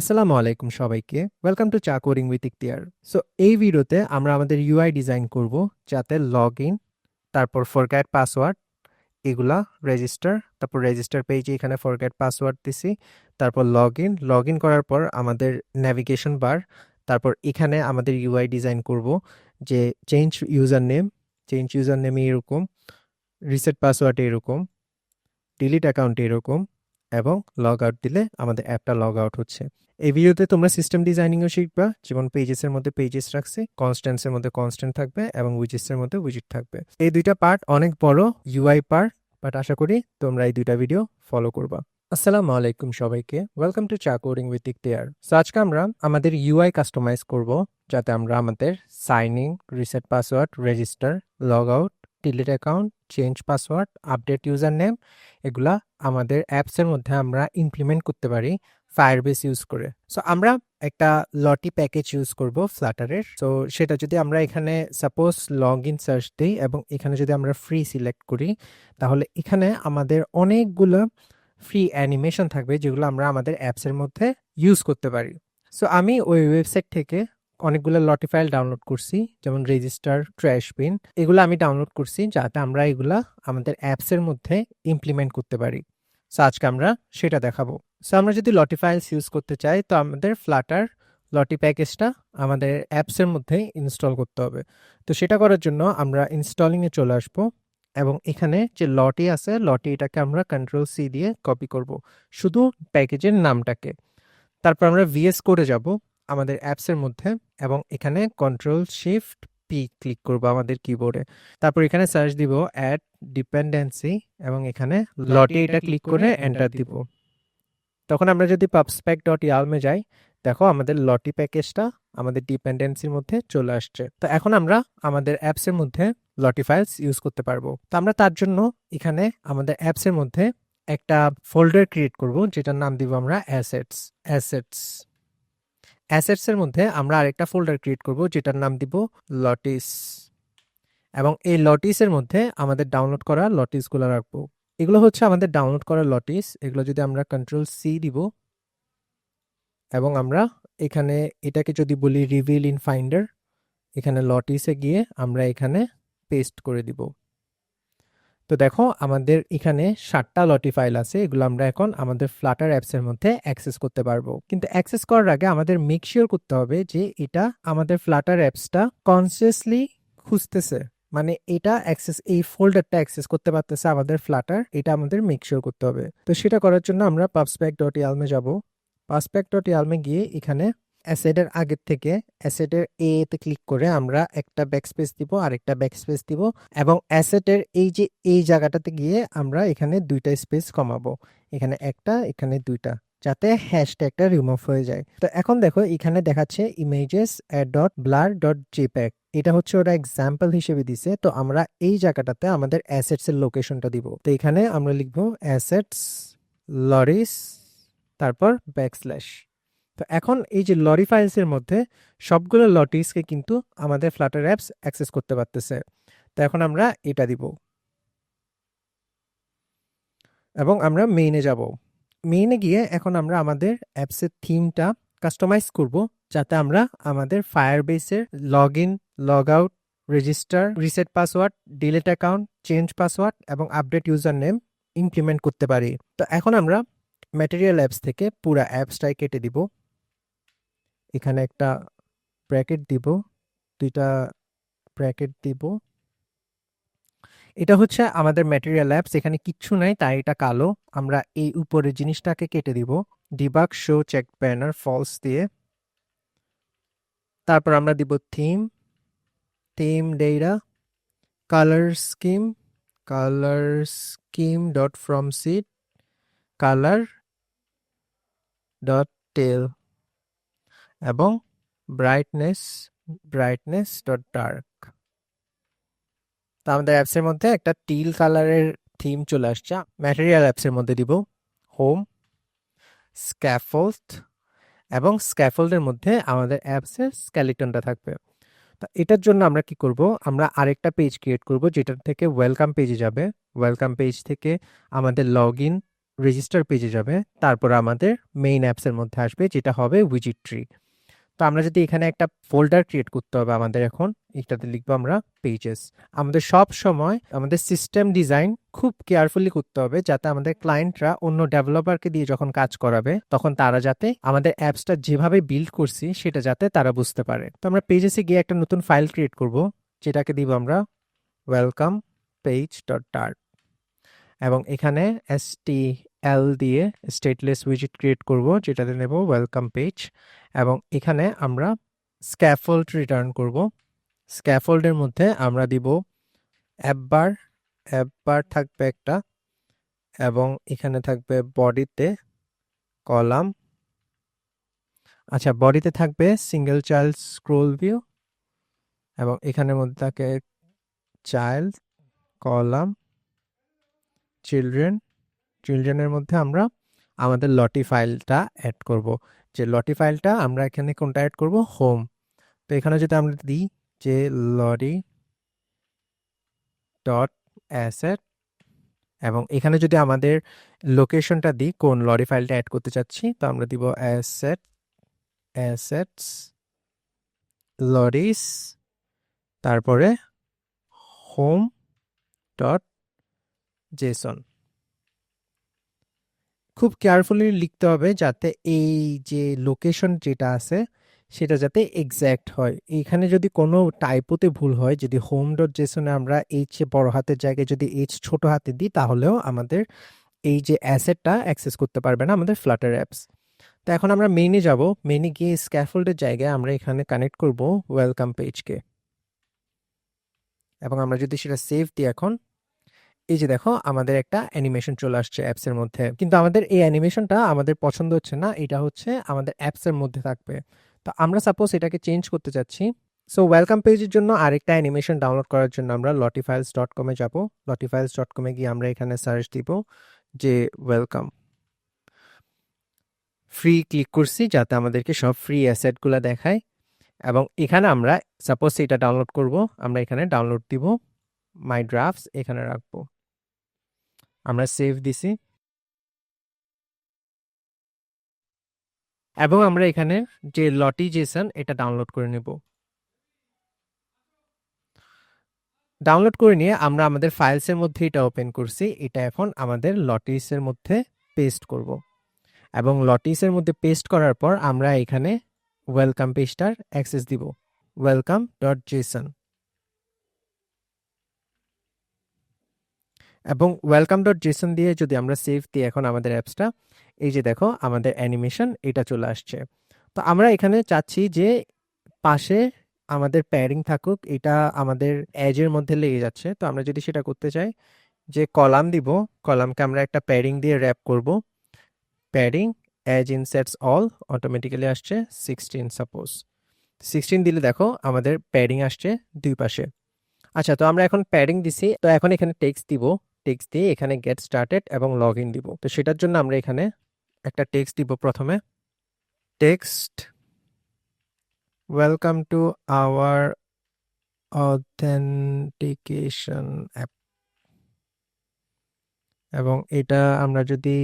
আসসালামু আলাইকুম সবাইকে। ওয়েলকাম টু চা কোডিং উইথ ইখতিয়ার। সো এই ভিডিওতে আমরা আমাদের ইউআই ডিজাইন করব, যাতে লগ ইন, তারপর ফরগেট পাসওয়ার্ড, এগুলা রেজিস্টার, তারপর রেজিস্টার পেজে এখানে ফরগেট পাসওয়ার্ড দিছি, তারপর লগ ইন করার পর আমাদের নেভিগেশন বার, তারপর এখানে আমাদের ইউআই ডিজাইন করব যে চেঞ্জ ইউজার নেমে এরকম, রিসেট পাসওয়ার্ড এরকম, ডিলিট অ্যাকাউন্ট এরকম, এবং লগ আউট দিলে আমাদের অ্যাপটা লগ আউট হচ্ছে। এই ভিডিওতে তোমরা সিস্টেম ডিজাইনিংও শিখবা, যেমন পেজেসের মধ্যে পেজেস রাখছি, কনস্ট্যান্টসের মধ্যে কনস্ট্যান্ট থাকবে এবং উইজেসের মধ্যে উইজেট থাকবে। এই দুইটা পার্ট অনেক বড় ইউআই পার্ট, বাট আশা করি তোমরা এই দুইটা ভিডিও ফলো করবা। আসসালামু আলাইকুম সবাইকে, ওয়েলকাম টু চা কোডিং উইথ ইখতিয়ার। সো আজকে আমরা আমাদের ইউআই কাস্টমাইজ করব, যাতে আমরা আমাদের sign in, reset password, register, log out, delete account, change password, update user name, এগুলা আমাদের অ্যাপসের মধ্যে আমরা ইমপ্লিমেন্ট করতে পারি ফায়ারবেস ইউজ করে। সো আমরা একটা লটি প্যাকেজ ইউজ করব ফ্লাটারের। সো সেটা যদি আমরা এখানে সাপোজ লগ ইন সার্চ দিই এবং এখানে যদি আমরা ফ্রি সিলেক্ট করি, তাহলে এখানে আমাদের অনেকগুলো ফ্রি অ্যানিমেশন থাকবে, যেগুলো আমরা আমাদের অ্যাপসের মধ্যে ইউজ করতে পারি। সো আমি ওই ওয়েবসাইট থেকে অনেকগুলো লটি ফাইল ডাউনলোড করছি, যেমন রেজিস্টার, ট্র্যাশ বিন, এগুলো আমি ডাউনলোড করছি যাতে আমরা এগুলা আমাদের অ্যাপসের মধ্যে ইমপ্লিমেন্ট করতে পারি। সো আজকে আমরা সেটা দেখাবো। সো আমরা যদি লটি ফাইলস ইউজ করতে চাই, তো আমাদের ফ্লাটার লটি প্যাকেজটা আমাদের অ্যাপসের মধ্যে ইনস্টল করতে হবে। তো সেটা করার জন্য আমরা ইনস্টলিংয়ে চলে আসবো এবং এখানে যে লটি আছে, লটি এটাকে আমরা কন্ট্রোল সি দিয়ে কপি করব, শুধু প্যাকেজের নামটাকে। তারপর আমরা ভিএস করে যাব আমাদের অ্যাপসের মধ্যে এবং এখানে কন্ট্রোল শিফট পি ক্লিক করব আমাদের কিবোর্ডে। তারপর এখানে সার্চ দিব অ্যাড ডিপেন্ডেন্সি এবং এখানে লটে এটা ক্লিক করে এন্টার দিব। তখন আমরা যদি পাবস্প্যাক ডট ইয়ালমে যাই, দেখো আমাদের লটি প্যাকেজটা আমাদের ডিপেন্ডেন্সির মধ্যে চলে আসছে। তো এখন আমরা আমাদের অ্যাপসের মধ্যে লটি ফাইলস ইউজ করতে পারবো। তো আমরা তার জন্য এখানে আমাদের অ্যাপসের মধ্যে একটা ফোল্ডার ক্রিয়েট করব, যেটার নাম দিব আমরা অ্যাসেটস এর মধ্যে আমরা আরেকটা ফোল্ডার ক্রিয়েট করব, যেটার নাম দিব লটিস, এবং এই লটিসের মধ্যে আমাদের ডাউনলোড করা লটিসগুলো রাখবো। এগুলো হচ্ছে আমাদের ডাউনলোড করা লটিস। এগুলো যদি আমরা কন্ট্রোল সি দিব এবং আমরা এখানে এটাকে যদি বলি রিভিল ইন ফাইন্ডার, এখানে লটিসে গিয়ে আমরা এখানে পেস্ট করে দিব। তো দেখো আমাদের এখানে 7টা লটি ফাইল আছে, এগুলো আমরা এখন আমাদের ফ্লাটার অ্যাপসের মধ্যে অ্যাক্সেস করতে পারবো। কিন্তু অ্যাক্সেস করার আগে আমাদের মেক শিওর করতে হবে যে এটা আমাদের ফ্লাটার অ্যাপসটা কনসিয়াসলি খুঁজতেছে, মানে এটা অ্যাক্সেস, এই ফোল্ডারটা অ্যাক্সেস করতে পারতেছে আমাদের ফ্লাটার, এটা আমাদের মেক শিওর করতে হবে। তো সেটা করার জন্য আমরা পাবস্প্যাক ডট ইয়ালমে যাব। পাবস্প্যাক ডট ইয়ালমে গিয়ে এখানে অ্যাসেটের আগের থেকে অ্যাসেটের এ তে ক্লিক করে আমরা একটা ব্যাকস্পেস দিব, আরেকটা ব্যাকস্পেস দিব, এবং অ্যাসেটের এই যে এই জায়গাটাতে গিয়ে আমরা এখানে দুইটা স্পেস কমাবো, এখানে একটা, এখানে দুইটা, যাতে হ্যাশট্যাগটা রিমুভ হয়ে যায়। তো এখন দেখো এখানে দেখাচ্ছে ইমেজেস ডট ব্লার ডট জেপ্যাগ, এটা হচ্ছে ওরা এক্সাম্পল হিসেবে দিছে। তো আমরা এই জায়গাটাতে আমাদের অ্যাসেটস এর লোকেশনটা দিব। তো এখানে আমরা লিখবো অ্যাসেটস লরিস, তারপর ব্যাকস্ল্যাশ। তো এখন এই যে লরি ফাইলসের মধ্যে সবগুলো লটিসকে কিন্তু আমাদের ফ্লাটার অ্যাপস অ্যাক্সেস করতে পারতেছে। তো এখন আমরা এটা দিব এবং আমরা মেইনে যাব। মেইনে গিয়ে এখন আমরা আমাদের অ্যাপসের থিমটা কাস্টমাইজ করব, যাতে আমরা আমাদের ফায়ারবেসের log in, log out, register, reset password, delete account, change password এবং আপডেট ইউজার নেম ইমপ্লিমেন্ট করতে পারি। তো এখন আমরা ম্যাটেরিয়াল অ্যাপস থেকে পুরো অ্যাপসটাই কেটে দিব, এখানে একটা ব্র্যাকেট দিব, দুইটা ব্র্যাকেট দিব। এটা হচ্ছে আমাদের ম্যাটেরিয়াল অ্যাপস, এখানে কিচ্ছু নাই তাই এটা কালো। আমরা এই উপরের জিনিসটাকে কেটে দিব, debug show check banner false দিয়ে। তারপর আমরা দিব theme data, colour scheme dot from seed, colour dot teal, এবং ব্রাইটনেস ডট ডার্ক। তো আমাদের অ্যাপসের মধ্যে একটা টিল কালারের থিম চলে আসছে। ম্যাটেরিয়াল অ্যাপসের মধ্যে দিব হোম, স্ক্যাফোল্ড, এবং স্ক্যাফোল্ডের মধ্যে আমাদের অ্যাপসের স্কেলিটনটা থাকবে। তো এটার জন্য আমরা কি করব, আমরা আরেকটা পেজ ক্রিয়েট করব, যেটার থেকে ওয়েলকাম পেজে যাবে। ওয়েলকাম পেজ থেকে আমাদের লগ ইন, রেজিস্টার পেজে যাবে, তারপর আমাদের মেইন অ্যাপসের মধ্যে আসবে, যেটা হবে উইজেট ট্রি। তো আমরা যদি এখানে একটা ফোল্ডার ক্রিয়েট করতে হবে আমাদের এখন, এটাতে লিখবো আমরা পেজেস। আমাদের সব সময় আমাদের সিস্টেম ডিজাইন খুব কেয়ারফুলি করতে হবে, যাতে আমাদের ক্লায়েন্টরা অন্য ডেভেলপারকে দিয়ে যখন কাজ করাবে তখন তারা যাতে আমাদের অ্যাপসটা যেভাবে বিল্ড করছি সেটা যাতে তারা বুঝতে পারে। তো আমরা পেজেসে গিয়ে একটা নতুন ফাইল ক্রিয়েট করব, যেটাকে দিব আমরা ওয়েলকাম পেজ ডট ডার্ট, এবং এখানে STL দিয়ে স্টেটলেস উইজেট ক্রিয়েট করব, যেটাতে নেব ওয়েলকাম পেজ, এবং এখানে আমরা স্ক্যাফোল্ড রিটার্ন করব। স্ক্যাফোল্ডের মধ্যে আমরা দিব অ্যাপ বার থাকবে একটা, এবং এখানে থাকবে বডিতে কলাম, আচ্ছা বডিতে থাকবে সিঙ্গেল চাইল্ড স্ক্রোল ভিউ, এবং এখানের মধ্যে থাকে চাইল্ড কলাম চিলড্রেনের মধ্যে আমরা আমাদের লটি ফাইলটা অ্যাড করব। যে লটি ফাইলটা আমরা এখানে কোনটা অ্যাড করব, হোম। তো এখানে যদি আমরা দিই যে লরি ডট অ্যাসেট, এবং এখানে যদি আমাদের লোকেশনটা দিই কোন লরি ফাইলটা অ্যাড করতে চাচ্ছি, তো আমরা দিব অ্যাসেটস লরিস, তারপরে হোম ডট জেসন। খুব কেয়ারফুলি লিখতে হবে যাতে এই যে লোকেশন যেটা আছে সেটা যাতে এক্স্যাক্ট হয়। এখানে যদি কোনো টাইপোতে ভুল হয়, যদি হোম ডট জেসনে আমরা এইচ বড় হাতের জায়গায় যদি এইচ ছোট হাতে দিই, তাহলেও আমাদের এই যে অ্যাসেটটা অ্যাক্সেস করতে পারবে না আমাদের ফ্লাটার অ্যাপস। তো এখন আমরা মেইনে যাব, মেইনে গিয়ে স্ক্যাফোল্ডের জায়গায় আমরা এখানে কানেক্ট করব ওয়েলকাম পেজকে, এবং আমরা যদি সেটা সেভ দিই এখন, এই যে দেখো আমাদের একটা অ্যানিমেশন চলে আসছে অ্যাপসের মধ্যে, কিন্তু আমাদের এই অ্যানিমেশনটা আমাদের পছন্দ হচ্ছে না, এটা হচ্ছে আমাদের অ্যাপসের মধ্যে থাকবে। তো আমরা সাপোজ এটাকে চেঞ্জ করতে চাচ্ছি। সো ওয়েলকাম পেজের জন্য আরেকটা অ্যানিমেশন ডাউনলোড করার জন্য আমরা lottifiles.com-এ যাব। lottifiles.com-এ গিয়ে আমরা এখানে সার্চ দিব যে ওয়েলকাম, ফ্রি ক্লিক করছি যাতে আমাদেরকে সব ফ্রি অ্যাসেটগুলো দেখায়, এবং এখানে আমরা সাপোজ এটা ডাউনলোড করব, আমরা এখানে ডাউনলোড দিব, মাই ড্রাফটস এখানে রাখবো, আমরা সেভ দিছি, এবং আমরা এখানে যে লটি জেসন এটা ডাউনলোড করে নেব। ডাউনলোড করে নিয়ে আমরা আমাদের ফাইলসের মধ্যে এটা ওপেন করছি, এটা এখন আমাদের লটিসের মধ্যে পেস্ট করব, এবং লটিসের মধ্যে পেস্ট করার পর আমরা এখানে ওয়েলকাম পেজটার অ্যাক্সেস দিব, ওয়েলকাম ডট জেসন, এবং ওয়েলকাম ডট জেসন দিয়ে যদি আমরা সেভ দিই এখন আমাদের অ্যাপসটা, এই যে দেখো আমাদের অ্যানিমেশন এটা চলে আসছে। তো আমরা এখানে চাচ্ছি যে পাশে আমাদের প্যাডিং থাকুক, এটা আমাদের এজের মধ্যে লেগে যাচ্ছে। তো আমরা যদি সেটা করতে চাই, যে কলাম দিব, কলামকে আমরা একটা প্যাডিং দিয়ে র্যাপ করব, padding age inserts all, automatically আসছে 16, সাপোজ 16 দিলে দেখো আমাদের প্যাডিং আসছে দুই পাশে। আচ্ছা, তো আমরা এখন প্যাডিং দিছি, তো এখন এখানে টেক্সট দিব, টেক্সট দিয়ে এখানে গেট স্টার্টেড এবং লগ ইন দিব। তো সেটার জন্য আমরা এখানে একটা টেক্সট দিব, প্রথমে text welcome to our authentication app, এবং এটা আমরা যদি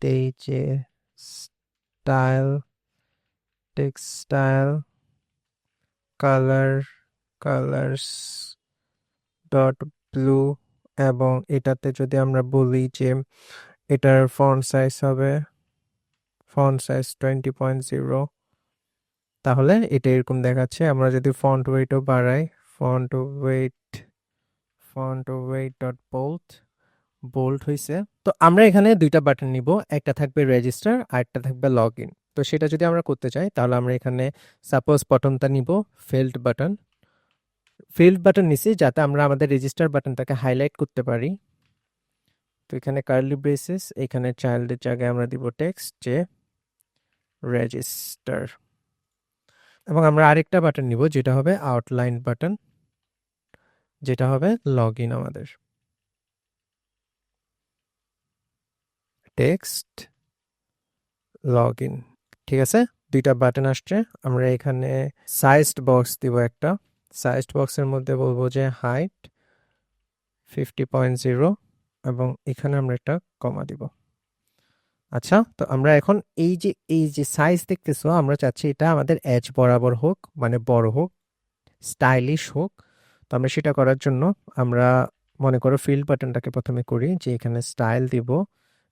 দেই যে style textile colours dot blue, এবং এটাতে যদি আমরা বলি যে এটার ফন্ট সাইজ হবে 20.0, তাহলে এটা এরকম দেখাচ্ছে। আমরা যদি ফন্ট ওয়েটও বাড়াই, ফন্ট ওয়েট ডট বোল্ড হয়েছে। তো আমরা এখানে দুইটা বাটন নিব, একটা থাকবে রেজিস্টার আর একটা থাকবে লগ ইন। তো সেটা যদি আমরা করতে চাই, তাহলে আমরা এখানে সাপোজ প্রথমটা নিব ফিল্ড বাটন নিছি, যাতে আমরা আমাদের রেজিস্টার বাটনটাকে হাইলাইট করতে পারি। তো এখানে কার্লি ব্রেসেস, এখানে চাইল্ডের জায়গায় আমরা দিব টেক্সট যে রেজিস্টার, এবং আমরা আরেকটা বাটন নিব যেটা হবে আউটলাইন বাটন, যেটা হবে লগ ইন, আমাদের টেক্সট লগ ইন। ঠিক আছে, দুইটা বাটন আসছে। আমরা এখানে সাইজড বক্স দিব একটা, সাইজড বক্সের মধ্যে বলবো যে হাইট 50.0, এবং এখানে আমরা একটা কমা দিব। আচ্ছা, তো আমরা এখন এই যে সাইজ দেখতেছো, আমরা চাচ্ছি এটা আমাদের এজ বরাবর হোক, মানে বড় হোক, স্টাইলিশ হোক। তো আমরা সেটা করার জন্য আমরা মনে করো ফিল্ড বাটনটাকে প্রথমে করি যে এখানে স্টাইল দিব,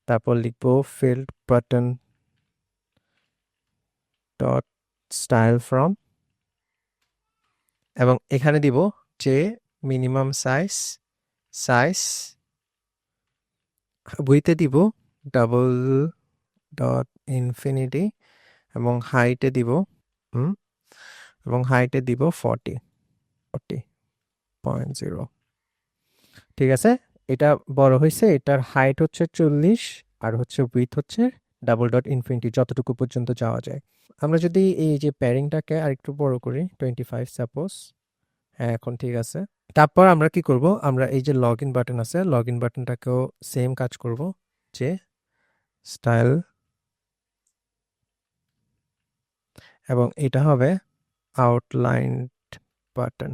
তারপর লিখবো field button dot style from, এবং এখানে দিব যে মিনিমাম সাইজ, সাইজ উইথে দিব ডাবল ডট ইনফিনিটি, এবং হাইটে দিব হুম এবং হাইটে দিব 40.0। ঠিক আছে, এটা বড় হয়েছে, এটার হাইট হচ্ছে 40 আর হচ্ছে উইথ হচ্ছে ডাবল ডট ইনফিনিটি, যতটুকু পর্যন্ত যাওয়া যায়। আমরা যদি এই যে প্যারিংটাকে আরেকটু বড় করি 25 সাপোজ, হ্যাঁ এখন ঠিক আছে। তারপর আমরা কি করব, আমরা এই যে লগ ইন বাটন আছে, লগ ইন বাটনটাকেও সেম কাজ করব, যে স্টাইল, এবং এটা হবে আউটলাইন বাটন,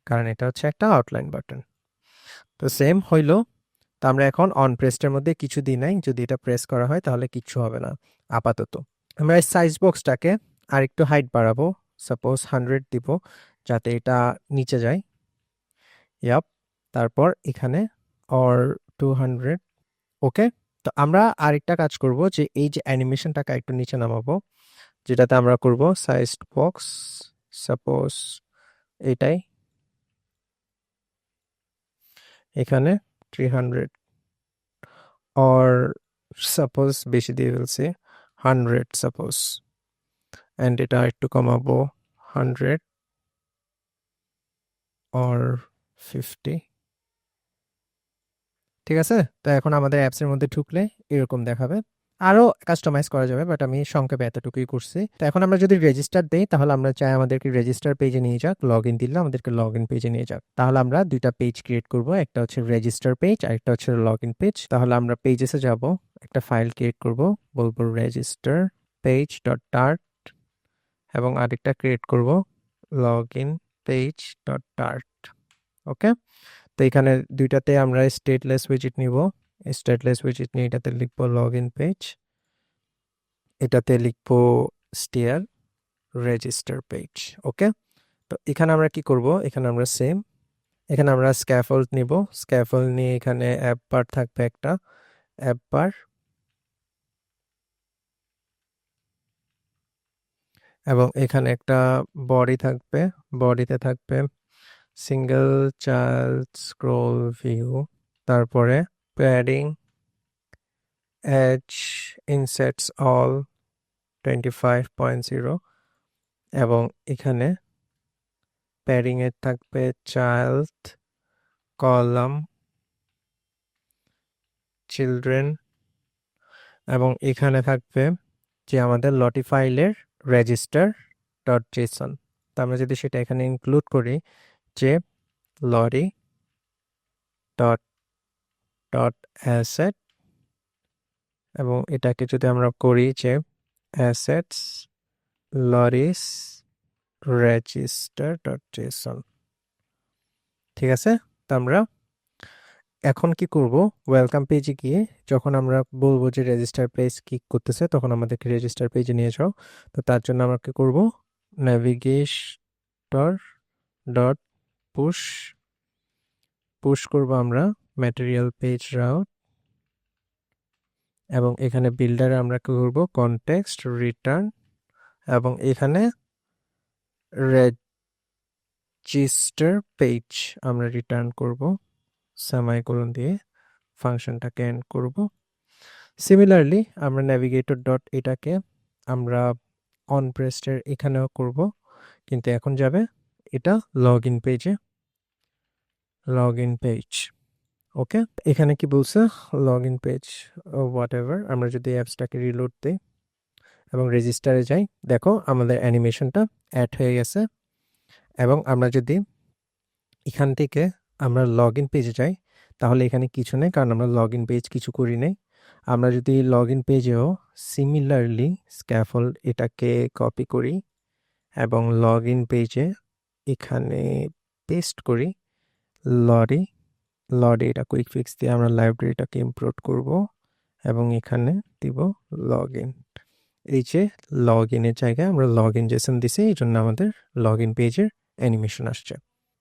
কারণ এটা হচ্ছে একটা আউটলাইন বাটন। তো সেম হইলো। তো আমরা এখন অন প্রেসটার মধ্যে কিছু দিই নাই, যদি এটা প্রেস করা হয় তাহলে কিচ্ছু হবে না আপাতত। আমরা এই সাইজ বক্সটাকে আর একটু হাইট বাড়াবো, সাপোজ 100 দিব, যাতে এটা নিচে যায়। ইয়াপ, তারপর এখানে অর 200। ওকে, তো আমরা আরেকটা কাজ করব, যে এই যে অ্যানিমেশনটাকে একটু নিচে নামাবো, যেটাতে আমরা করব সাইজ বক্স, সাপোজ এটাই, এখানে 300, অর সাপোজ বেশি দিয়ে ফেলছি 100 সাপোজ, অ্যান্ড এটা একটু কমাবো 100 অর 50। ঠিক আছে, তো এখন আমাদের অ্যাপসের মধ্যে ঢুকলে এরকম দেখাবে। আরো কাস্টমাইজ করা যাবে, বাট আমি সংক্ষেপে এতটুকুই করছি। তো এখন আমরা যদি রেজিস্টার দেই, তাহলে আমরা চাই আমাদেরকে রেজিস্টার পেজে নিয়ে যাক, লগ ইন দিলে আমাদেরকে লগ ইন পেজে নিয়ে যাক। তাহলে আমরা দুইটা পেজ ক্রিয়েট করব, একটা হচ্ছে রেজিস্টার পেজ আর একটা হচ্ছে লগ ইন পেজ। তাহলে আমরা পেজেসে যাব, একটা ফাইল ক্রিয়েট করব, বলবো রেজিস্টার পেজ ডট টার্ট, এবং আরেকটা ক্রিয়েট করব log in page dot dart. Okay, তো এখানে দুইটাতে আমরা স্টেটলেস উইজেট নিব, স্টেটলেস উইজেট নিয়ে এটাতে লিখবো লগ ইন পেজ, এটাতে লিখবো স্টিয়ার রেজিস্টার পেজ। ওকে, তো এখানে আমরা কি করব, এখানে আমরা সেম, এখানে আমরা স্ক্যাফোল্ড নিব, স্ক্যাফোল্ড নিয়ে এখানে অ্যাপ বার থাকবে একটা, অ্যাপ বার, এবং এখানে একটা বডি থাকবে, বডিতে থাকবে সিঙ্গেল চাইল্ড স্ক্রোল ভিউ, তারপরে প্যাডিং এজ ইনসেটস অল 25.0, এবং এখানে প্যাডিং এর থাকবে চাইল্ড কলাম চিলড্রেন, এবং এখানে থাকবে যে আমাদের লটি ফাইলের রেজিস্টার ডট জেসন। তো আমরা যদি সেটা এখানে ইনক্লুড করি, যে লরি ডট ডট অ্যাসেট, এবং এটাকে যদি আমরা করি যে assets lottie register dot JSON. ঠিক আছে, তো আমরা এখন কি করব, ওয়েলকাম পেজে গিয়ে যখন আমরা বলবো যে রেজিস্টার পেজ ক্লিক করতেছে, তখন আমাদেরকে রেজিস্টার পেজে নিয়ে যাও। তো তার জন্য আমরা কি করব, নেভিগেটর ডট পুশ, পুশ করব আমরা ম্যাটেরিয়াল পেজ রাউট, এবং এখানে বিল্ডারে আমরা কি করব কনটেক্সট রিটার্ন, এবং এখানে রেজিস্টার পেজ আমরা রিটার্ন করব সেমাইকোলন দিয়ে, ফাংশনটাকে এন্ড করব। সিমিলারলি আমরা নেভিগেটর ডট এটাকে আমরা অন প্রেস্টের এখানেও করব, কিন্তু এখন যাবে এটা লগ ইন পেজে, লগ ইন পেজ। ওকে, এখানে কি বলছে log in page what ever. আমরা যদি অ্যাপসটাকে রিলোড দিই এবং রেজিস্টারে যাই, দেখো আমাদের অ্যানিমেশনটা অ্যাড হয়ে গেছে। এবং আমরা যদি এখান থেকে আমরা লগ ইন পেজে যাই, তাহলে এখানে কিছু নেই, কারণ আমরা লগ ইন পেজ কিছু করি নাই। আমরা যদি লগ ইন পেজেও সিমিলারলি স্ক্যাফোল্ড এটাকে কপি করি এবং লগ ইন পেজে এখানে পেস্ট করি লরি, লরি এটা কুইক ফিক্স দিয়ে আমরা লাইব্রেরিটাকে ইম্পোর্ট করব এবং এখানে দিব লগ ইন। এই যে লগ ইনের জায়গায় আমরা লগ ইন জেসন দিছি, এই জন্য আমাদের লগ ইন পেজের অ্যানিমেশন আসছে।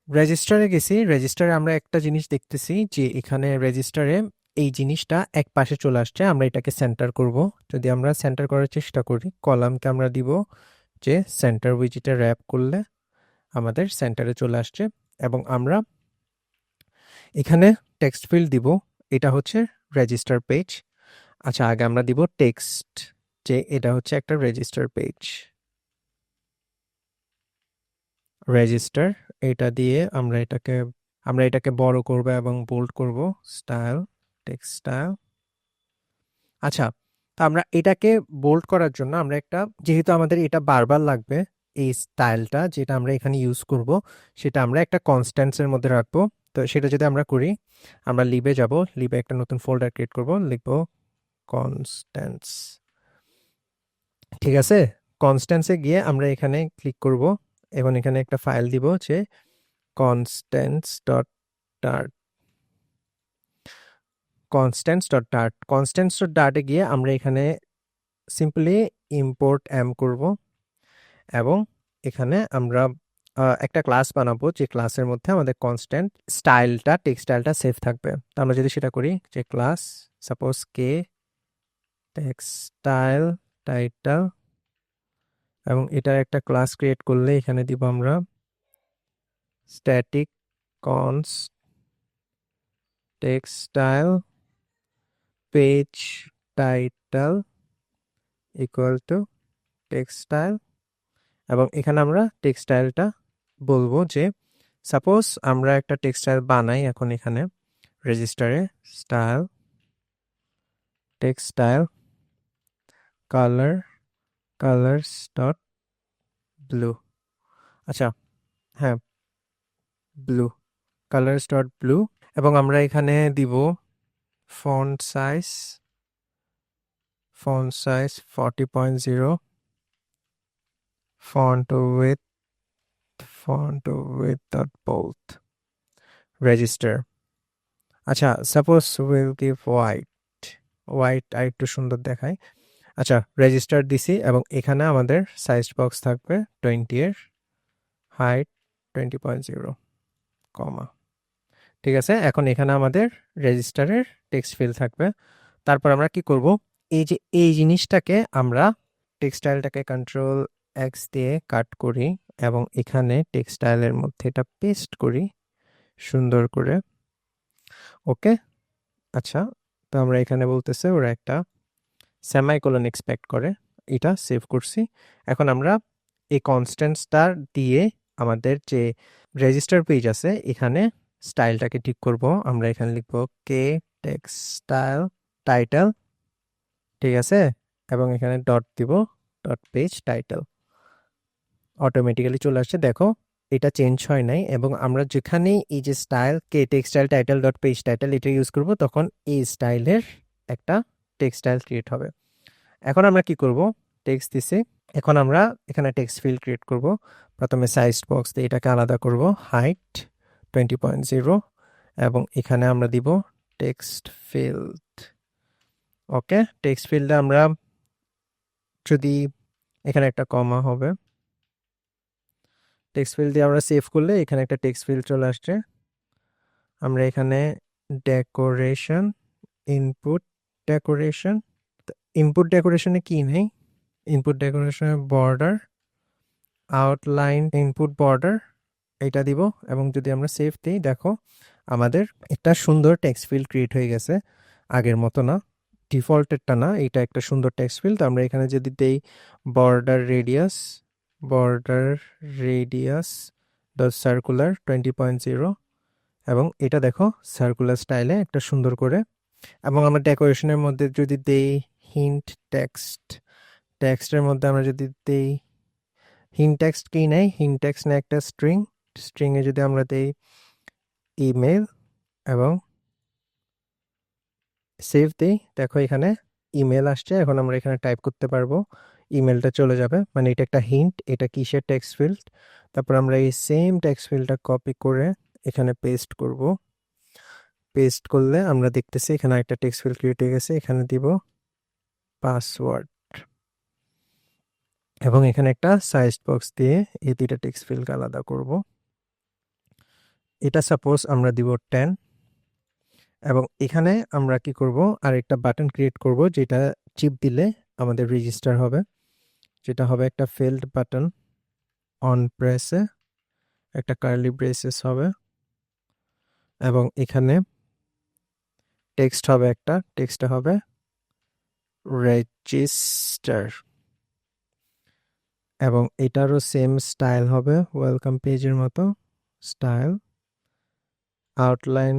রেজিস্টারে গেছি, রেজিস্টারে আমরা একটা জিনিস দেখতেছি যে এখানে রেজিস্টারে এই জিনিসটা এক পাশে চলে আসছে। আমরা এটাকে সেন্টার করব। যদি আমরা সেন্টার করার চেষ্টা করি, কলামকে আমরা দিব যে সেন্টার উইজেটে র্যাপ করলে আমাদের সেন্টারে চলে আসছে। এবং আমরা এখানে টেক্সট ফিল্ড দিব, এটা হচ্ছে রেজিস্টার পেজ। আচ্ছা, আগে আমরা দিব টেক্সট যে এটা হচ্ছে একটা রেজিস্টার পেজ। রেজিস্টার এটা দিয়ে আমরা এটাকে বড় করব এবং বোল্ড করব। Style, text style. আচ্ছা, তো আমরা এটাকে বোল্ড করার জন্য আমরা একটা, যেহেতু আমাদের এটা বারবার লাগবে, এই স্টাইলটা যেটা আমরা এখানে ইউজ করব সেটা আমরা একটা কনস্ট্যান্টসের মধ্যে রাখবো। তো সেটা যদি আমরা করি, আমরা লিবে যাব, লিবে একটা নতুন ফোল্ডার ক্রিয়েট করব, লিখব কনস্ট্যান্টস। ঠিক আছে, কনস্ট্যান্টসে গিয়ে আমরা এখানে ক্লিক করব এবং এখানে একটা ফাইল দিব যে constants dot dart constants.dart এ গিয়ে আমরা এখানে সিম্পলি ইম্পোর্ট এম করব এবং এখানে আমরা একটা ক্লাস বানাবো যে ক্লাসের মধ্যে আমাদের কনস্ট্যান্ট স্টাইলটা, টেক্সট স্টাইলটা সেভ থাকবে। তো আমরা যদি সেটা করি যে ক্লাস সাপোজ কে টেক্সট স্টাইল টাইটেল, এবং এটার একটা ক্লাস ক্রিয়েট করলে এখানে দিব আমরা static const text style page title equal to textile. এবং এখানে আমরা টেক্সটাইলটা বলবো যে সাপোজ আমরা একটা টেক্সটাইল বানাই এখন এখানে রেজিস্টারে, style textile colours dot blue. আচ্ছা, হ্যাঁ, ব্লু, কালার্স ডট ব্লু। এবং আমরা এখানে দিব font size 40.0, font width dot bold, register। আচ্ছা, সাপোজ উইল গিভ হোয়াইট আর একটু সুন্দর দেখায়। আচ্ছা, রেজিস্টার দিছি এবং এখানে আমাদের সাইজ বক্স থাকবে 20 এর, হাইট 20.0, কমা। ঠিক আছে, এখন এখানে আমাদের রেজিস্টারের টেক্সট ফিল্ড থাকবে। তারপর আমরা কি করব, এই যে এই জিনিসটাকে আমরা টেক্সটাইলটাকে কন্ট্রোল এক্স দিয়ে কাট করি এবং এখানে টেক্সটাইলের মধ্যে এটা পেস্ট করি সুন্দর করে। ওকে, আচ্ছা, তো আমরা এখানে বলতেছে ওরা একটা সেমাইকোলন এক্সপেক্ট করে, এটা সেভ করছি। এখন আমরা এই কনস্ট্যান্টসটা দিয়ে আমাদের যে রেজিস্টার পেজ আছে এখানে স্টাইলটাকে ঠিক করব। আমরা এখানে লিখব কে টেক্সটাইল টাইটেল, ঠিক আছে, এবং এখানে ডট দিব, ডট পেজ টাইটেল। অটোমেটিক্যালি চলে আসছে, দেখো এটা চেঞ্জ হয় নাই। এবং আমরা যেখানে এই যে style K textile title dot page title এটা ইউজ করব তখন এই স্টাইলের একটা টেক্সটাইল ক্রিয়েট হবে। এখন আমরা কি করব, টেক্সট দিছি, এখন আমরা এখানে টেক্সট ফিল্ড ক্রিয়েট করব। প্রথমে সাইজ বক্স দিয়ে এটাকে আলাদা করব, হাইট 20.0 এবং এখানে আমরা দিব টেক্সট ফিল্ড। ওকে, টেক্সট ফিল্ডে আমরা যদি এখানে একটা কমা হবে, টেক্সট ফিল্ড দিয়ে আমরা সেভ করলে এখানে একটা টেক্সট ফিল্ড চলে আসছে। আমরা এখানে ডেকোরেশন, ইনপুট ডেকোরেশনে কি নেই, ইনপুট ডেকোরেশনে বর্ডার, আউটলাইন ইনপুট বর্ডার, এটা দিব। এবং যদি আমরা সেভ দিই, দেখো আমাদের একটা সুন্দর টেক্সট ফিল্ড ক্রিয়েট হয়ে গেছে, আগের মতো না, ডিফল্টেরটা না, এটা একটা সুন্দর টেক্সট ফিল্ড। আমরা এখানে যদি দেই বর্ডার রেডিয়াস ডট সার্কুলার 20.0 এবং এটা দেখো সার্কুলার স্টাইলে একটা সুন্দর করে। এবং আমরা ডেকোরেশনের মধ্যে যদি দেই হিন্ট টেক্সটের মধ্যে আমরা যদি দেই হিন্ট টেক্সট কি নেই, হিন্ট টেক্সট নেই একটা স্ট্রিংয়ে যদি আমরা দেই ইমেল এবং সেভ দিই, দেখো এখানে ইমেল আসছে। এখন আমরা এখানে টাইপ করতে পারবো, ইমেলটা চলে যাবে, মানে এটা একটা হিন্ট, এটা কিসের টেক্সট ফিল্ড। তারপর আমরা এই সেম টেক্সট ফিল্ডটা কপি করে এখানে পেস্ট করব। পেস্ট করলে আমরা দেখতেছি এখানে একটা টেক্সট ফিল্ড ক্রিয়েট হয়ে গেছে। এখানে দিব পাসওয়ার্ড এবং এখানে একটা সাইজ বক্স দিয়ে এই দুইটা টেক্সট ফিল্ড আলাদা করব। এটা সাপোজ আমরা দিব 10 এবং এখানে আমরা কি করব আর একটা বাটন ক্রিয়েট করব যেটা চিপ দিলে আমাদের রেজিস্টার হবে, যেটা হবে একটা ফিল্ড বাটন অন প্রেসে একটা কার্লি ব্রেসেস হবে এবং এখানে টেক্সট হবে, একটা টেক্সটটা হবে রেজিস্টার এবং এটারও সেম স্টাইল হবে ওয়েলকাম পেজের মতো স্টাইল। আউটলাইন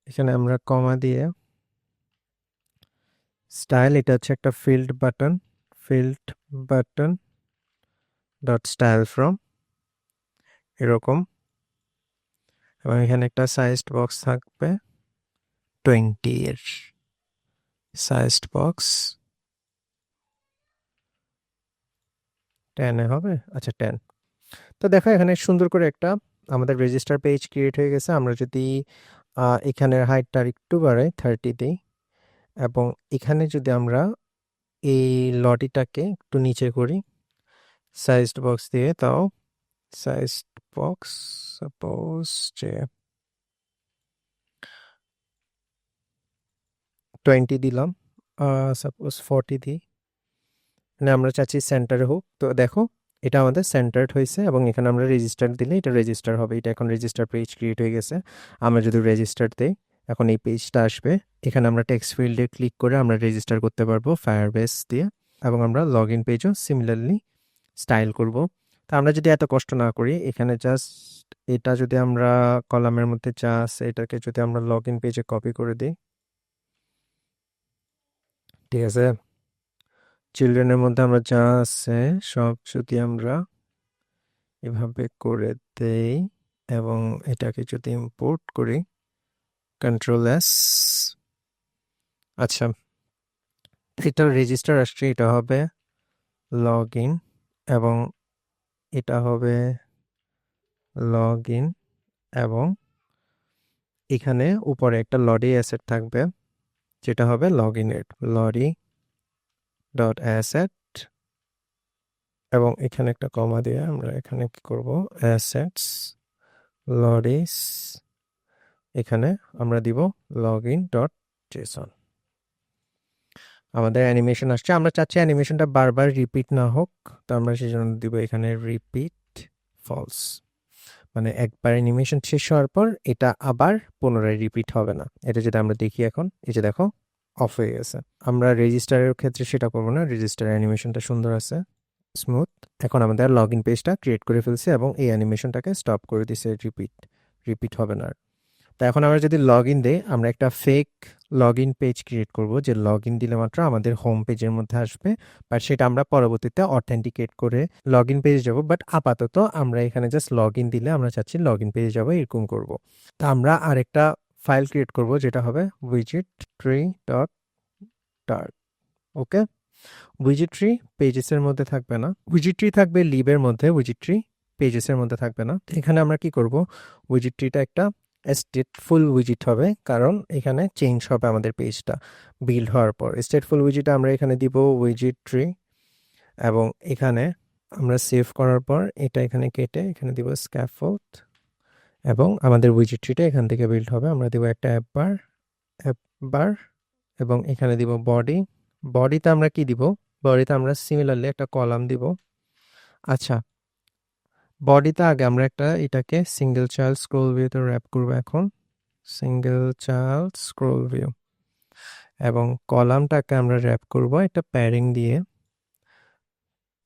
এখানে আমরা কমা দিয়ে স্টাইল, এটা হচ্ছে একটা field button dot style from এরকম এবং এখানে একটা সাইজড বক্স থাকবে 20 এর সাইজড বক্স 10 এ হবে। আচ্ছা 10। তো দেখো এখানে সুন্দর করে একটা আমাদের রেজিস্টার পেজ ক্রিয়েট হয়ে গেছে। আমরা যদি এখানের হাইটটা একটু বাড়াই 30 দিই এবং এখানে যদি আমরা এই লটিটাকে একটু নিচে করি সাইজড বক্স দিয়ে, তাও সাইজড বক্স সাপোজ যে 20 দিলাম, সাপোজ 40 দিই, মানে আমরা চাচ্ছি সেন্টারে হোক। তো দেখো এটা আমাদের সেন্টার্ড হয়েছে এবং এখানে আমরা রেজিস্টার দিলে এটা রেজিস্টার হবে। এটা এখন রেজিস্টার পেজ ক্রিয়েট হয়ে গেছে। আমরা যদি রেজিস্টার দিই এখন এই পেজটা আসবে। এখানে আমরা টেক্সট ফিল্ডে ক্লিক করে আমরা রেজিস্টার করতে পারবো ফায়ারবেস দিয়ে এবং আমরা লগ ইন পেজও সিমিলারলি স্টাইল করব। তো আমরা যদি এত কষ্ট না করি এখানে জাস্ট এটা যদি আমরা কলামের মধ্যে যা আছে এটাকে যদি আমরা লগ ইন পেজে কপি করে দিই, ঠিক আছে, চিলড্রেনের মধ্যে আমরা যা আছে সব যদি আমরা এভাবে করে দেই এবং এটাকে যদি ইম্পোর্ট করি কন্ট্রোল এস, আচ্ছা এটা রেজিস্টার আসছে, এটা হবে লগ ইন এবং এটা হবে লগ ইন এবং এখানে উপরে একটা লডি অ্যাসেট থাকবে যেটা হবে লগ ইনের লডি ডট অ্যাসেট এবং এখানে একটা কমা দিয়ে আমরা এখানে কি করব অ্যাসেটস লডিস, এখানে আমরা দিব লগ ইন ডট জেসন। আমাদের অ্যানিমেশন আসছে, আমরা চাচ্ছি অ্যানিমেশনটা বারবার রিপিট না হোক, তো আমরা সেই জন্য দিব এখানে রিপিট ফলস, মানে একবার অ্যানিমেশন শেষ হওয়ার পর এটা আবার পুনরায় রিপিট হবে না। এটা যদি আমরা দেখি এখন এই যে দেখো অফ হয়ে গেছে। আমরা রেজিস্টারের ক্ষেত্রে সেটা করবো না, রেজিস্টার অ্যানিমেশনটা সুন্দর আছে স্মুথ। এখন আমাদের লগ ইন পেজটা ক্রিয়েট করে ফেলছে এবং এই অ্যানিমেশনটাকে স্টপ করে দিছে, রিপিট হবে না। তো এখন আমরা যদি লগ ইন দিই আমরা একটা fake log in page create করব, যে লগ ইন দিলে মাত্র আমাদের হোম পেজের মধ্যে আসবে, বাট সেটা আমরা পরবর্তীতে অথেন্টিকেট করে লগ ইন পেজে যাবো। বাট আপাতত আমরা এখানে জাস্ট লগ ইন দিলে আমরা চাচ্ছি লগ ইন পেজে যাবো, এরকম করব। তো আমরা আরেকটা ফাইল ক্রিয়েট করব যেটা হবে উইজেট ট্রি ডট টার্ক। ওকে, উইজেট ট্রি পেজেসের মধ্যে থাকবে না, উইজেট ট্রি থাকবে লিবের মধ্যে, উইজেট ট্রি পেজেসের মধ্যে থাকবে না। এখানে আমরা কি করব, উইজেট ট্রিটা একটা স্টেটফুল উইজেট হবে, কারণ এখানে চেঞ্জ হবে আমাদের পেজটা বিল্ড হওয়ার পর। স্টেটফুল উইজেট আমরা এখানে দিব উইজেট ট্রি এবং এখানে আমরা সেভ করার পর এটা এখানে কেটে এখানে দিব স্ক্যাফোল্ড এবং আমাদের উইজেট ট্রিটা এখান থেকে বিল্ড হবে। আমরা দিব একটা অ্যাপ বার এবং এখানে দিব বডি। বডিতে আমরা কি দিব, বডিতে আমরা সিমিলারলি একটা কলাম দিব। আচ্ছা বডিতে আগে আমরা একটা এটাকে সিঙ্গেল চাইল্ড স্ক্রোল ভিউতে র্যাপ করবো। এখন সিঙ্গেল চাইল্ড স্ক্রোল ভিউ এবং কলামটাকে আমরা র্যাপ করব একটা প্যারিং দিয়ে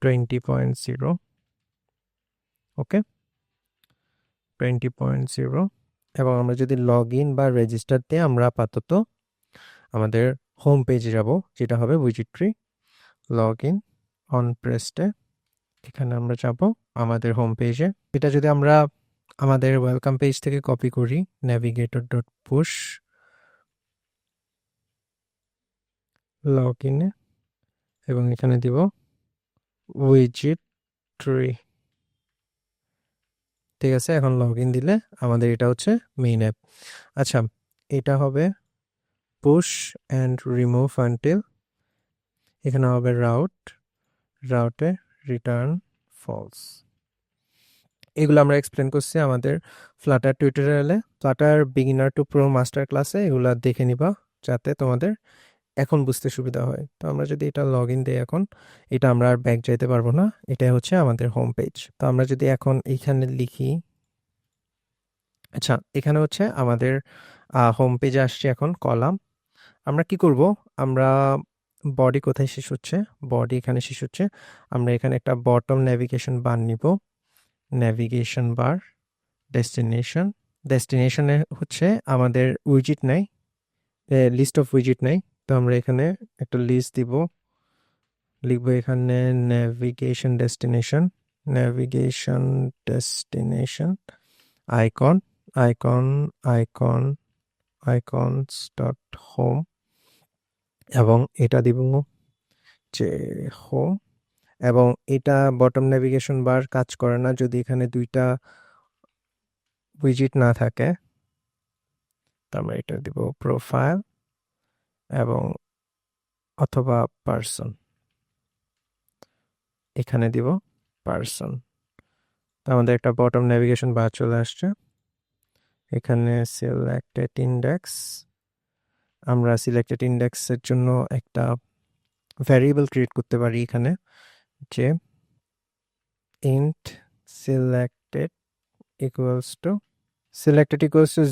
20.0। ওকে 20.0 এবং আমরা যদি লগ ইন বা রেজিস্টার দিয়ে আমরা আপাতত আমাদের হোম পেজে যাব যেটা হবে উইজেট ট্রি। লগ ইন অন প্রেসডে এখানে আমরা যাব আমাদের হোম পেজে। এটা যদি আমরা আমাদের ওয়েলকাম পেজ থেকে কপি করি নেভিগেটর ডট পুশ লগ ইনে এবং এখানে দিব উইজেট ট্রি ঠিক আছে, এখন লগ ইন দিলে আমাদের এটা হচ্ছে মেইন অ্যাপ। আচ্ছা, এটা হবে পুশ অ্যান্ড রিমুভ আনটিল, এখানে হবে রাউটে রিটার্ন ফলস। এগুলো আমরা এক্সপ্লেন করছি আমাদের ফ্লাটার টিউটোরিয়ালে, Flutter beginner two pro master ক্লাসে। এগুলা দেখে নিবা যাতে তোমাদের এখন বুঝতে সুবিধা হয়। তো আমরা যদি এটা লগ ইন দিই এখন, এটা আমরা আর ব্যাক যাইতে পারবো না, এটাই হচ্ছে আমাদের হোম পেজ। তো আমরা যদি এখন এইখানে লিখি, আচ্ছা এখানে হচ্ছে আমাদের হোম পেজে আসছে এখন কলাম। আমরা কি করব, আমরা বডি কোথায় শেষ হচ্ছে, বডি এখানে শেষ হচ্ছে, আমরা এখানে একটা বটম নেভিগেশন বার নিব, নেভিগেশন বার ডেস্টিনেশনে হচ্ছে আমাদের উইজিট নাই, লিস্ট অফ উইজিট নাই। তো আমরা এখানে একটা লিস্ট দিব, লিখবো এখানে navigation destination icon icon icon icons dot home, এবং এটা দিব যে হোম। এবং এটা বটম নেভিগেশন বার কাজ করে না যদি এখানে দুইটা উইজিট না থাকে। তো আমরা এটা দিব প্রোফাইল এবং অথবা পার্সন, এখানে দিব পার্সন। তো আমাদের একটা বটম নেভিগেশন বার চলে আসছে। এখানে সিলেক্টেড ইন্ডেক্স, আমরা সিলেক্টেড ইন্ডেক্সের জন্য একটা ভ্যারিয়েবল ক্রিয়েট করতে পারি এখানে, যে ইন্ট সিলেক্টেড ইকুয়ালস টু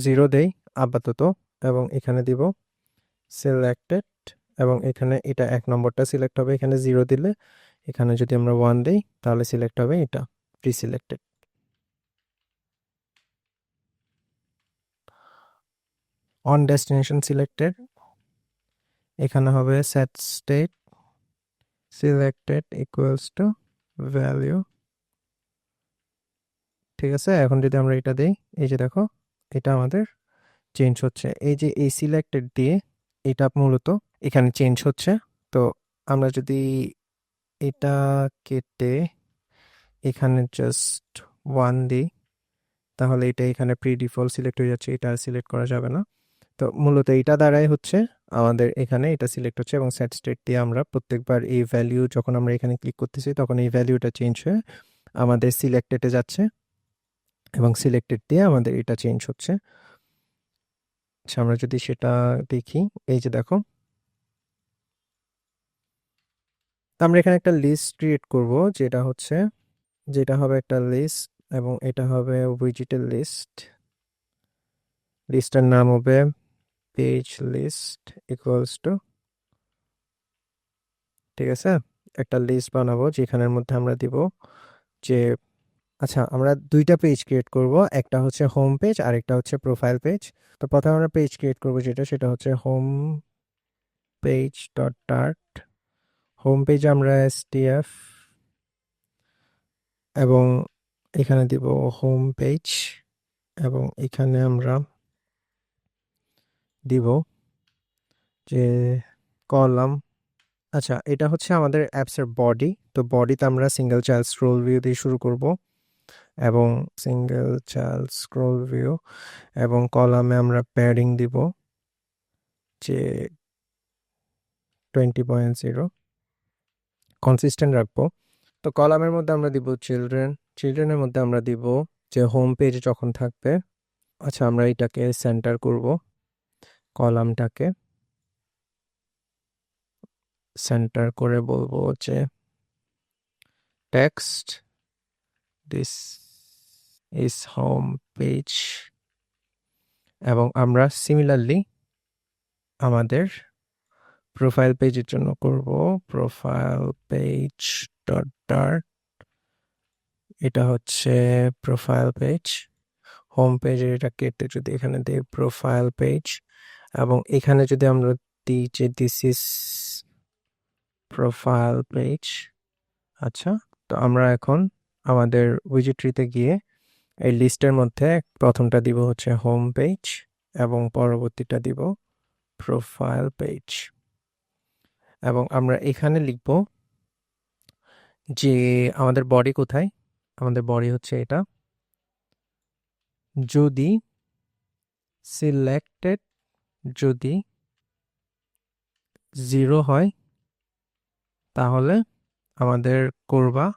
0 দেই আপাতত, এবং এখানে দিব সিলেক্টেড, এবং এখানে এটা 1 নম্বরটা সিলেক্ট হবে, এখানে 0 দিলে, এখানে যদি আমরা 1 দেই তাহলে সিলেক্ট হবে এটা pre selected. On destination selected, এখানে হবে set state selected equals to value. ঠিক আছে, এখন যদি আমরা এটা দেই, এই যে দেখো এটা আমাদের চেঞ্জ হচ্ছে, এই যে এই সিলেক্টেড দিয়ে এটা মূলত এখানে চেঞ্জ হচ্ছে। তো আমরা যদি এটা কেটে এখানে জাস্ট 1 দিই, তাহলে এটা এখানে প্রি ডিফল্ট সিলেক্ট হয়ে যাচ্ছে, এটা সিলেক্ট করা যাবে না। তো মূলত এটা দ্বারাই হচ্ছে আমাদের এখানে এটা সিলেক্ট হচ্ছে, এবং সেট স্টেট দিয়ে আমরা প্রত্যেকবার এই ভ্যালু যখন আমরা এখানে ক্লিক করতেছি তখন এই ভ্যালুটা চেঞ্জ হয়ে আমাদের সিলেক্টেডে যাচ্ছে, এবং সিলেক্টেড দিয়ে আমাদের এটা চেঞ্জ হচ্ছে। আচ্ছা, আমরা যদি সেটা দেখি, এই যে দেখো, তো আমরা এখানে একটা লিস্ট ক্রিয়েট করব, যেটা হবে একটা লিস্ট, এবং এটা হবে উইজিটের লিস্টের নাম হবে পেজ লিস্ট ইকুয়ালস টু, ঠিক আছে, একটা লিস্ট বানাবো যেখানের মধ্যে আমরা দিব যে, আচ্ছা আমরা দুইটা পেজ ক্রিয়েট করব, একটা হচ্ছে হোম পেজ আর একটা হচ্ছে প্রোফাইল পেজ। তো প্রথমে আমরা পেজ ক্রিয়েট করব সেটা হচ্ছে home page dot dart. Home page আমরা এসটিএফ, এবং এখানে দিব হোম পেজ, এবং এখানে আমরা দিব যে কলাম। আচ্ছা, এটা হচ্ছে আমাদের অ্যাপসের বডি। তো বডিতে আমরা সিঙ্গেল চাইল্ড স্ক্রোল ভিউ দিয়ে শুরু করব, এবং সিঙ্গেল চাইল্ড স্ক্রোল ভিউ, এবং কলামে আমরা প্যাডিং দিব যে 20.0, কনসিস্টেন্ট রাখবো। তো কলামের মধ্যে আমরা দিব চিলড্রেনের মধ্যে আমরা দিব যে হোম পেজ যখন থাকবে। আচ্ছা, আমরা এটাকে সেন্টার করব, কলামটাকে সেন্টার করে বলবো যে text this is home page, এবং আমরা সিমিলারলি আমাদের প্রোফাইল পেজের জন্য করব প্রোফাইল পেজ ডট ডার্ট। এটা হচ্ছে প্রোফাইল পেজ, হোম পেজের এটা কেটে যদি এখানে দিই প্রোফাইল পেজ, এবং এখানে যদি আমরা দিই যে দিস ইজ প্রোফাইল পেজ। আচ্ছা, তো আমরা এখন আমাদের উইজিট্রিতে গিয়ে এই লিস্টের মধ্যে প্রথমটা দিব হচ্ছে হোম পেজ, এবং পরবর্তীটা দিব প্রোফাইল পেজ, এবং আমরা এখানে লিখব যে আমাদের বডি কোথায়, আমাদের বডি হচ্ছে এটা, যদি সিলেক্টেড যদি 0 হয় তাহলে আমাদের করবা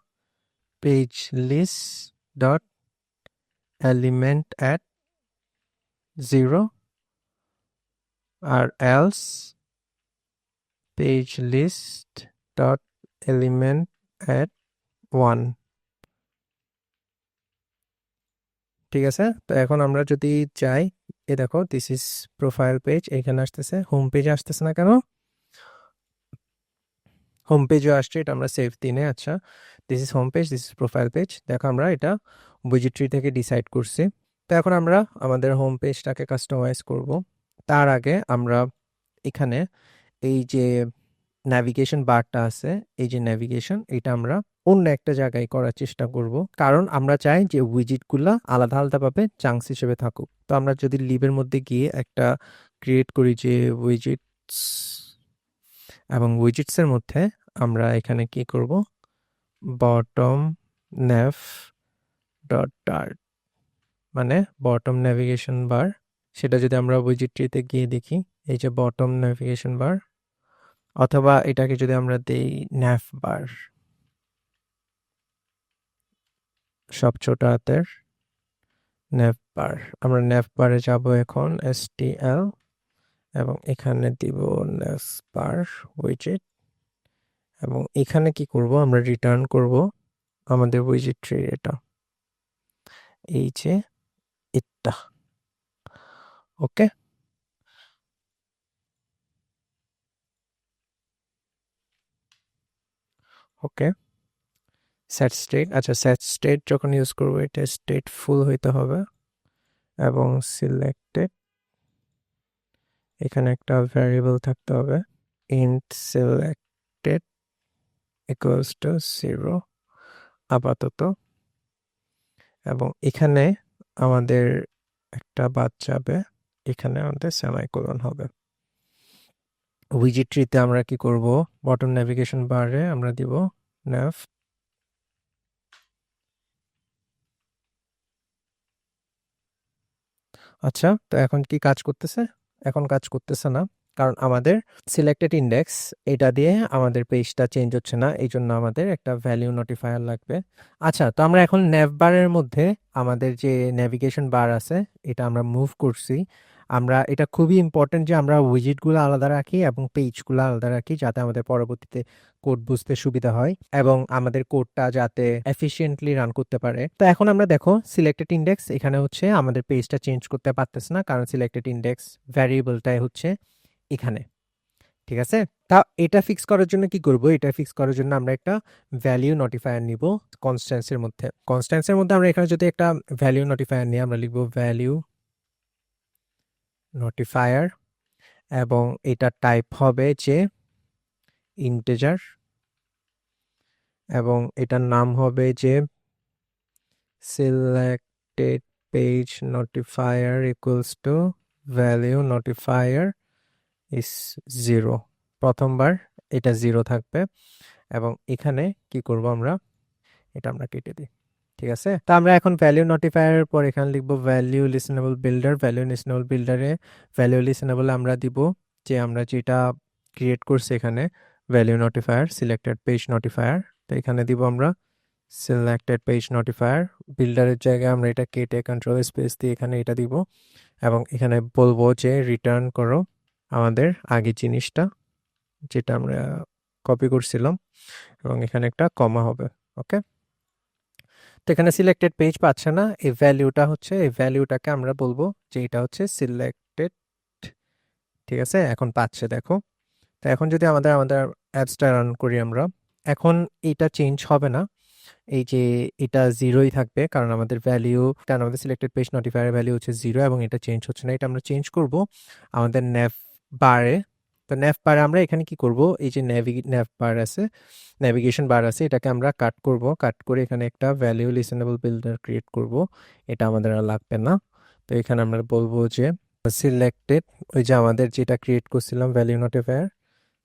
page list dot element at 0 আর else page list dot element at 1। ঠিক আছে, তো এখন আমরা যদি চাই, এ দেখো দিস ইজ প্রোফাইল পেজ, এখানে আসতেছে, হোম পেজে আসতেছে না কেন? হোম পেজও আসছে, এটা আমরা সেভ দিনে। আচ্ছা, this is home page, this is profile page. দেখো আমরা এটা উইজেট ট্রি থেকে ডিসাইড করছি। তো এখন আমরা আমাদের হোম পেজটাকে কাস্টমাইজ করব। তার আগে আমরা এখানে এই যে ন্যাভিগেশন বারটা আছে, এই যে ন্যাভিগেশন, এটা আমরা অন্য একটা জায়গায় করার চেষ্টা করব, কারণ আমরা চাই যে উইজেটগুলো আলাদা আলাদাভাবে চাঙ্কস হিসেবে থাকুক। তো আমরা যদি লিভের মধ্যে গিয়ে একটা ক্রিয়েট করি যে উইজেটস, এবং উইজেটসের মধ্যে আমরা এখানে কি করব, বটম ন্যাভ ডট টার্ট, মানে বটম ন্যাভিগেশন বার। সেটা যদি আমরা উইজেট ট্রিতে গিয়ে দেখি, এই যে বটম ন্যাভিগেশন বার, অথবা এটাকে যদি আমরা দেই ন্যাভ বার, সব ছোট হাতের ন্যাভ বার। আমরা ন্যাভ বারে যাব এখন, STL, এবং এখানে দিব ন্যাভ বার উইজেট, এবং এখানে কি করব, আমরা রিটার্ন করব আমাদের উইজেট ট্রি, এটা এই যে এটা। ওকে, ওকে, সেট স্টেট। আচ্ছা, সেট স্টেট যখন ইউজ করবো, এটা স্টেট ফুল হইতে হবে, এবং সিলেক্টেড, এখানে একটা ভ্যারিয়েবল থাকতে হবে, ইন্ট সিলেক্টেড ইকুয়ালস টু 0 আপাতত, এবং এখানে আমাদের একটা বাদ যাবে, এখানে আমাদের সেমাইকোলন হবে। উইজেট ট্রিতে আমরা কি করব, বটম ন্যাভিগেশন বারে আমরা দিব nav। আচ্ছা, তো এখন কি কাজ করতেছে? এখন কাজ করতেছে না, কারণ আমাদের সিলেক্টেড ইন্ডেক্স এটা দিয়ে আমাদের পেজটা চেঞ্জ হচ্ছে না, এই জন্য আমাদের একটা ভ্যালিউ নোটিফায়ার লাগবে। আচ্ছা, তো আমরা এখন ন্যাভ বারের মধ্যে আমাদের যে ন্যাভিগেশন বার আছে, এটা আমরা মুভ করছি। আমরা এটা খুবই ইম্পর্টেন্ট যে আমরা উইজেটগুলো আলাদা রাখি এবং পেজগুলো আলাদা রাখি, যাতে আমাদের পরবর্তীতে কোড বুঝতে সুবিধা হয় এবং আমাদের কোডটা যাতে এফিশিয়েন্টলি রান করতে পারে। তো এখন আমরা দেখো সিলেক্টেড ইন্ডেক্স, এখানে হচ্ছে আমাদের পেজটা চেঞ্জ করতে পারতেছে না, কারণ সিলেক্টেড ইন্ডেক্স ভ্যারিয়েবলটাই হচ্ছে এখানে। ঠিক আছে, তা এটা ফিক্স করার জন্য কি করব, এটা ফিক্স করার জন্য আমরা একটা ভ্যালিউ নোটিফায়ার নিব কনস্ট্যান্সের মধ্যে। কনস্ট্যান্সের মধ্যে আমরা এখানে যদি একটা ভ্যালিউ নোটিফায়ার নিই, আমরা লিখব ভ্যালিউ নোটিফায়ার, এবং এটা টাইপ হবে যে ইন্টিজার, এবং এটার নাম হবে যে selected page notifier equals to value notifier is 0। প্রথমবার এটা 0 থাকবে, এবং এখানে কি করব, আমরা এটা আমরা কেটে দিই। ঠিক আছে, তো আমরা এখন ভ্যালিউ নোটিফায়ারের পর এখানে লিখব ভ্যালিউ লিসেনেবল বিল্ডার। ভ্যালিউ লিসেনেবল বিল্ডারে ভ্যালিউ লিসেনেবল আমরা দিব যে আমরা যেটা ক্রিয়েট করছি এখানে value notifier selected page notifier, তো এখানে দিব আমরা সিলেক্টেড পেজ নোটিফায়ার। বিল্ডারের জায়গায় আমরা এটা কেটে কন্ট্রোল স্পেস দিয়ে এখানে এটা দিব, এবং এখানে বলবো যে রিটার্ন করো আমাদের আগের জিনিসটা যেটা আমরা কপি করছিলাম, এবং এখানে একটা কমা হবে। ওকে, তো এখানে সিলেক্টেড পেজ পাচ্ছে না, এই ভ্যালিউটা হচ্ছে, এই ভ্যালিউটাকে আমরা বলবো যে এটা হচ্ছে সিলেক্টেড। ঠিক আছে, এখন পাচ্ছে, দেখো। তো এখন যদি আমাদের অ্যাপসটা রান করি আমরা, এখন এটা চেঞ্জ হবে না, এই যে এটা 0ই থাকবে, কারণ আমাদের ভ্যালিউ, কারণ আমাদের সিলেক্টেড পেজ নোটিফায়ার ভ্যালিউ হচ্ছে 0, এবং এটা চেঞ্জ হচ্ছে না। এটা আমরা চেঞ্জ করব আমাদের ন্যাভ বারে। তো ন্যাভ বারে আমরা এখানে কি করব, এই যে ন্যাভ বার আছে, ন্যাভিগেশন বার আছে, এটাকে আমরা কাট করব, কাট করে এখানে একটা ভ্যালিউ লিসেনেবল বিল্ডার ক্রিয়েট করব। এটা আমাদের আর লাগবে না। তো এখানে আমরা বলবো যে সিলেক্টেড, ওই যে আমাদের যেটা ক্রিয়েট করছিলাম value notifier,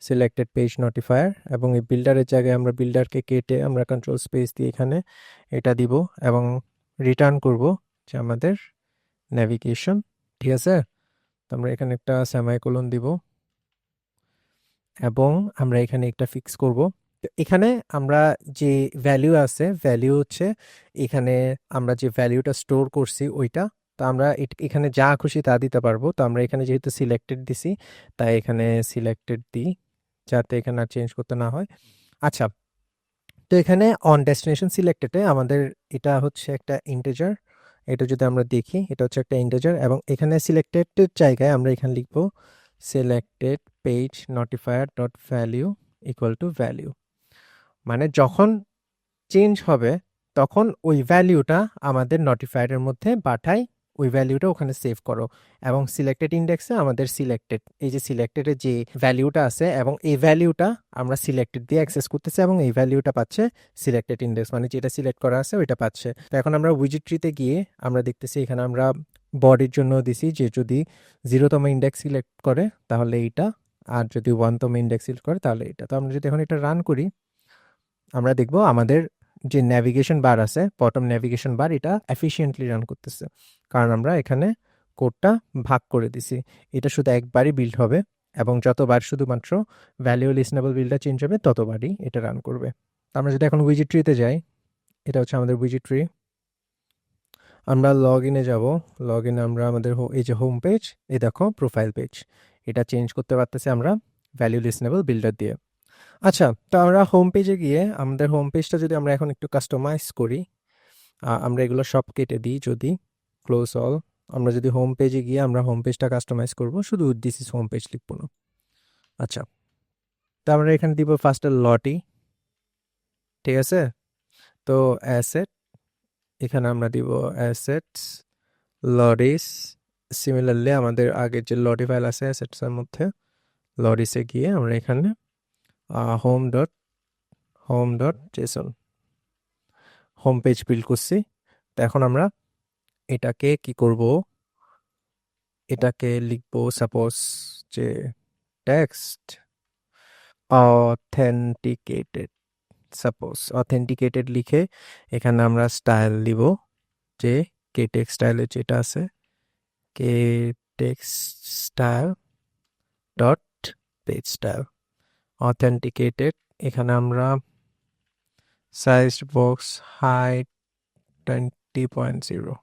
selected page notifier, এবং এই বিল্ডারের জায়গায় আমরা বিল্ডারকে কেটে আমরা কন্ট্রোল স্পেস দিয়ে এখানে এটা দিব, এবং রিটার্ন করব যে আমাদের নেভিগেশন, ঠিক আছে। তো আমরা এখানে একটা সেমাইকোলন দিব এবং আমরা এখানে একটা ফিক্স করব। তো এখানে আমরা যে ভ্যালু আছে, ভ্যালু হচ্ছে এখানে আমরা যে ভ্যালুটা স্টোর করছি ওইটা। তো আমরা এখানে যা খুশি তা দিতে পারবো। তো আমরা এখানে যেহেতু সিলেক্টেড দিছি, তাই এখানে সিলেক্টেড দিই, যাতে এখানে আর চেঞ্জ করতে না হয়। আচ্ছা, তো এখানে অন ডেস্টিনেশন সিলেক্টেডে আমাদের এটা হচ্ছে একটা ইন্টিজার। এটা যদি আমরা দেখি, এটা হচ্ছে একটা ইন্টিজার এবং এখানে সিলেক্টেড জায়গায় আমরা এখানে লিখবো selected page notifier dot value equal to value. মানে যখন চেঞ্জ হবে তখন ওই ভ্যালিউটা আমাদের নোটিফায়ারের মধ্যে পাঠাই, ওই ভ্যালিউটা ওখানে সেভ করো। এবং সিলেক্টেড ইন্ডেক্সে আমাদের সিলেক্টেড, এই যে সিলেক্টেডের যে ভ্যালিউটা আছে এবং এই ভ্যালিউটা আমরা সিলেক্টেড দিয়ে অ্যাক্সেস করতেছি এবং এই ভ্যালিউটা পাচ্ছে সিলেক্টেড ইন্ডেক্স, মানে যেটা সিলেক্ট করা আছে ওইটা পাচ্ছে। তো এখন আমরা উইজেট ট্রিতে গিয়ে আমরা দেখতেছি এখানে আমরা বডির জন্য দিছি যে যদি 0তম ইন্ডেক্স সিলেক্ট করে তাহলে এইটা, আর যদি 1তম ইন্ডেক্স সিলেক্ট করে তাহলে এটা। তো আমরা যদি এখন এটা রান করি, আমরা দেখব আমাদের যে ন্যাভিগেশন বার আছে, বটম ন্যাভিগেশন বার, এটা এফিশিয়েন্টলি রান করতেছে, কারণ আমরা এখানে কোডটা ভাগ করে দিছি। এটা শুধু একবারই বিল্ড হবে এবং যতবার শুধুমাত্র ভ্যালিউ লিসনেবল বিল্ডটা চেঞ্জ হবে ততবারই এটা রান করবে। তো আমরা যদি এখন উইজেট ট্রিতে যাই, এটা হচ্ছে আমাদের উইজেট ট্রি। আমরা লগ ইনে যাবো, লগ ইনে আমরা আমাদের এই যে হোম পেজ, এই দেখো প্রোফাইল পেজ, এটা চেঞ্জ করতে পারতেছি আমরা ভ্যালিউ লিসনেবল বিল্ডার দিয়ে। আচ্ছা, তো আমরা হোম পেজে গিয়ে আমাদের হোম পেজটা যদি আমরা এখন একটু কাস্টমাইজ করি, আমরা এগুলো সব কেটে দিই, যদি ক্লোজ অল, আমরা যদি হোম পেজে গিয়ে আমরা হোম পেজটা কাস্টমাইজ করব, শুধু দিস ইজ হোম পেজ লিখবো না। আচ্ছা, তো আমরা এখানে দিব ফার্স্টে লটি, ঠিক আছে। তো অ্যাসেট, এখানে আমরা দিব অ্যাসেটস লডিস। সিমিলারলি আমাদের আগের যে লডি ফাইল আছে অ্যাসেটসের মধ্যে, লডিসে গিয়ে আমরা এখানে home dot Jason home page build করছি। তো এখন আমরা এটাকে কি করব, এটাকে লিখবো সাপোজ যে টেক্সট অথেন্টিকেটেড, সাপোজ অথেন্টিকেটেড লিখে এখানে আমরা স্টাইল দিব যে কে টেক্সট স্টাইলে যেটা আছে, K text style dot page style authenticated. এখানে আমরা সাইজ বক্স হাইট 20.0,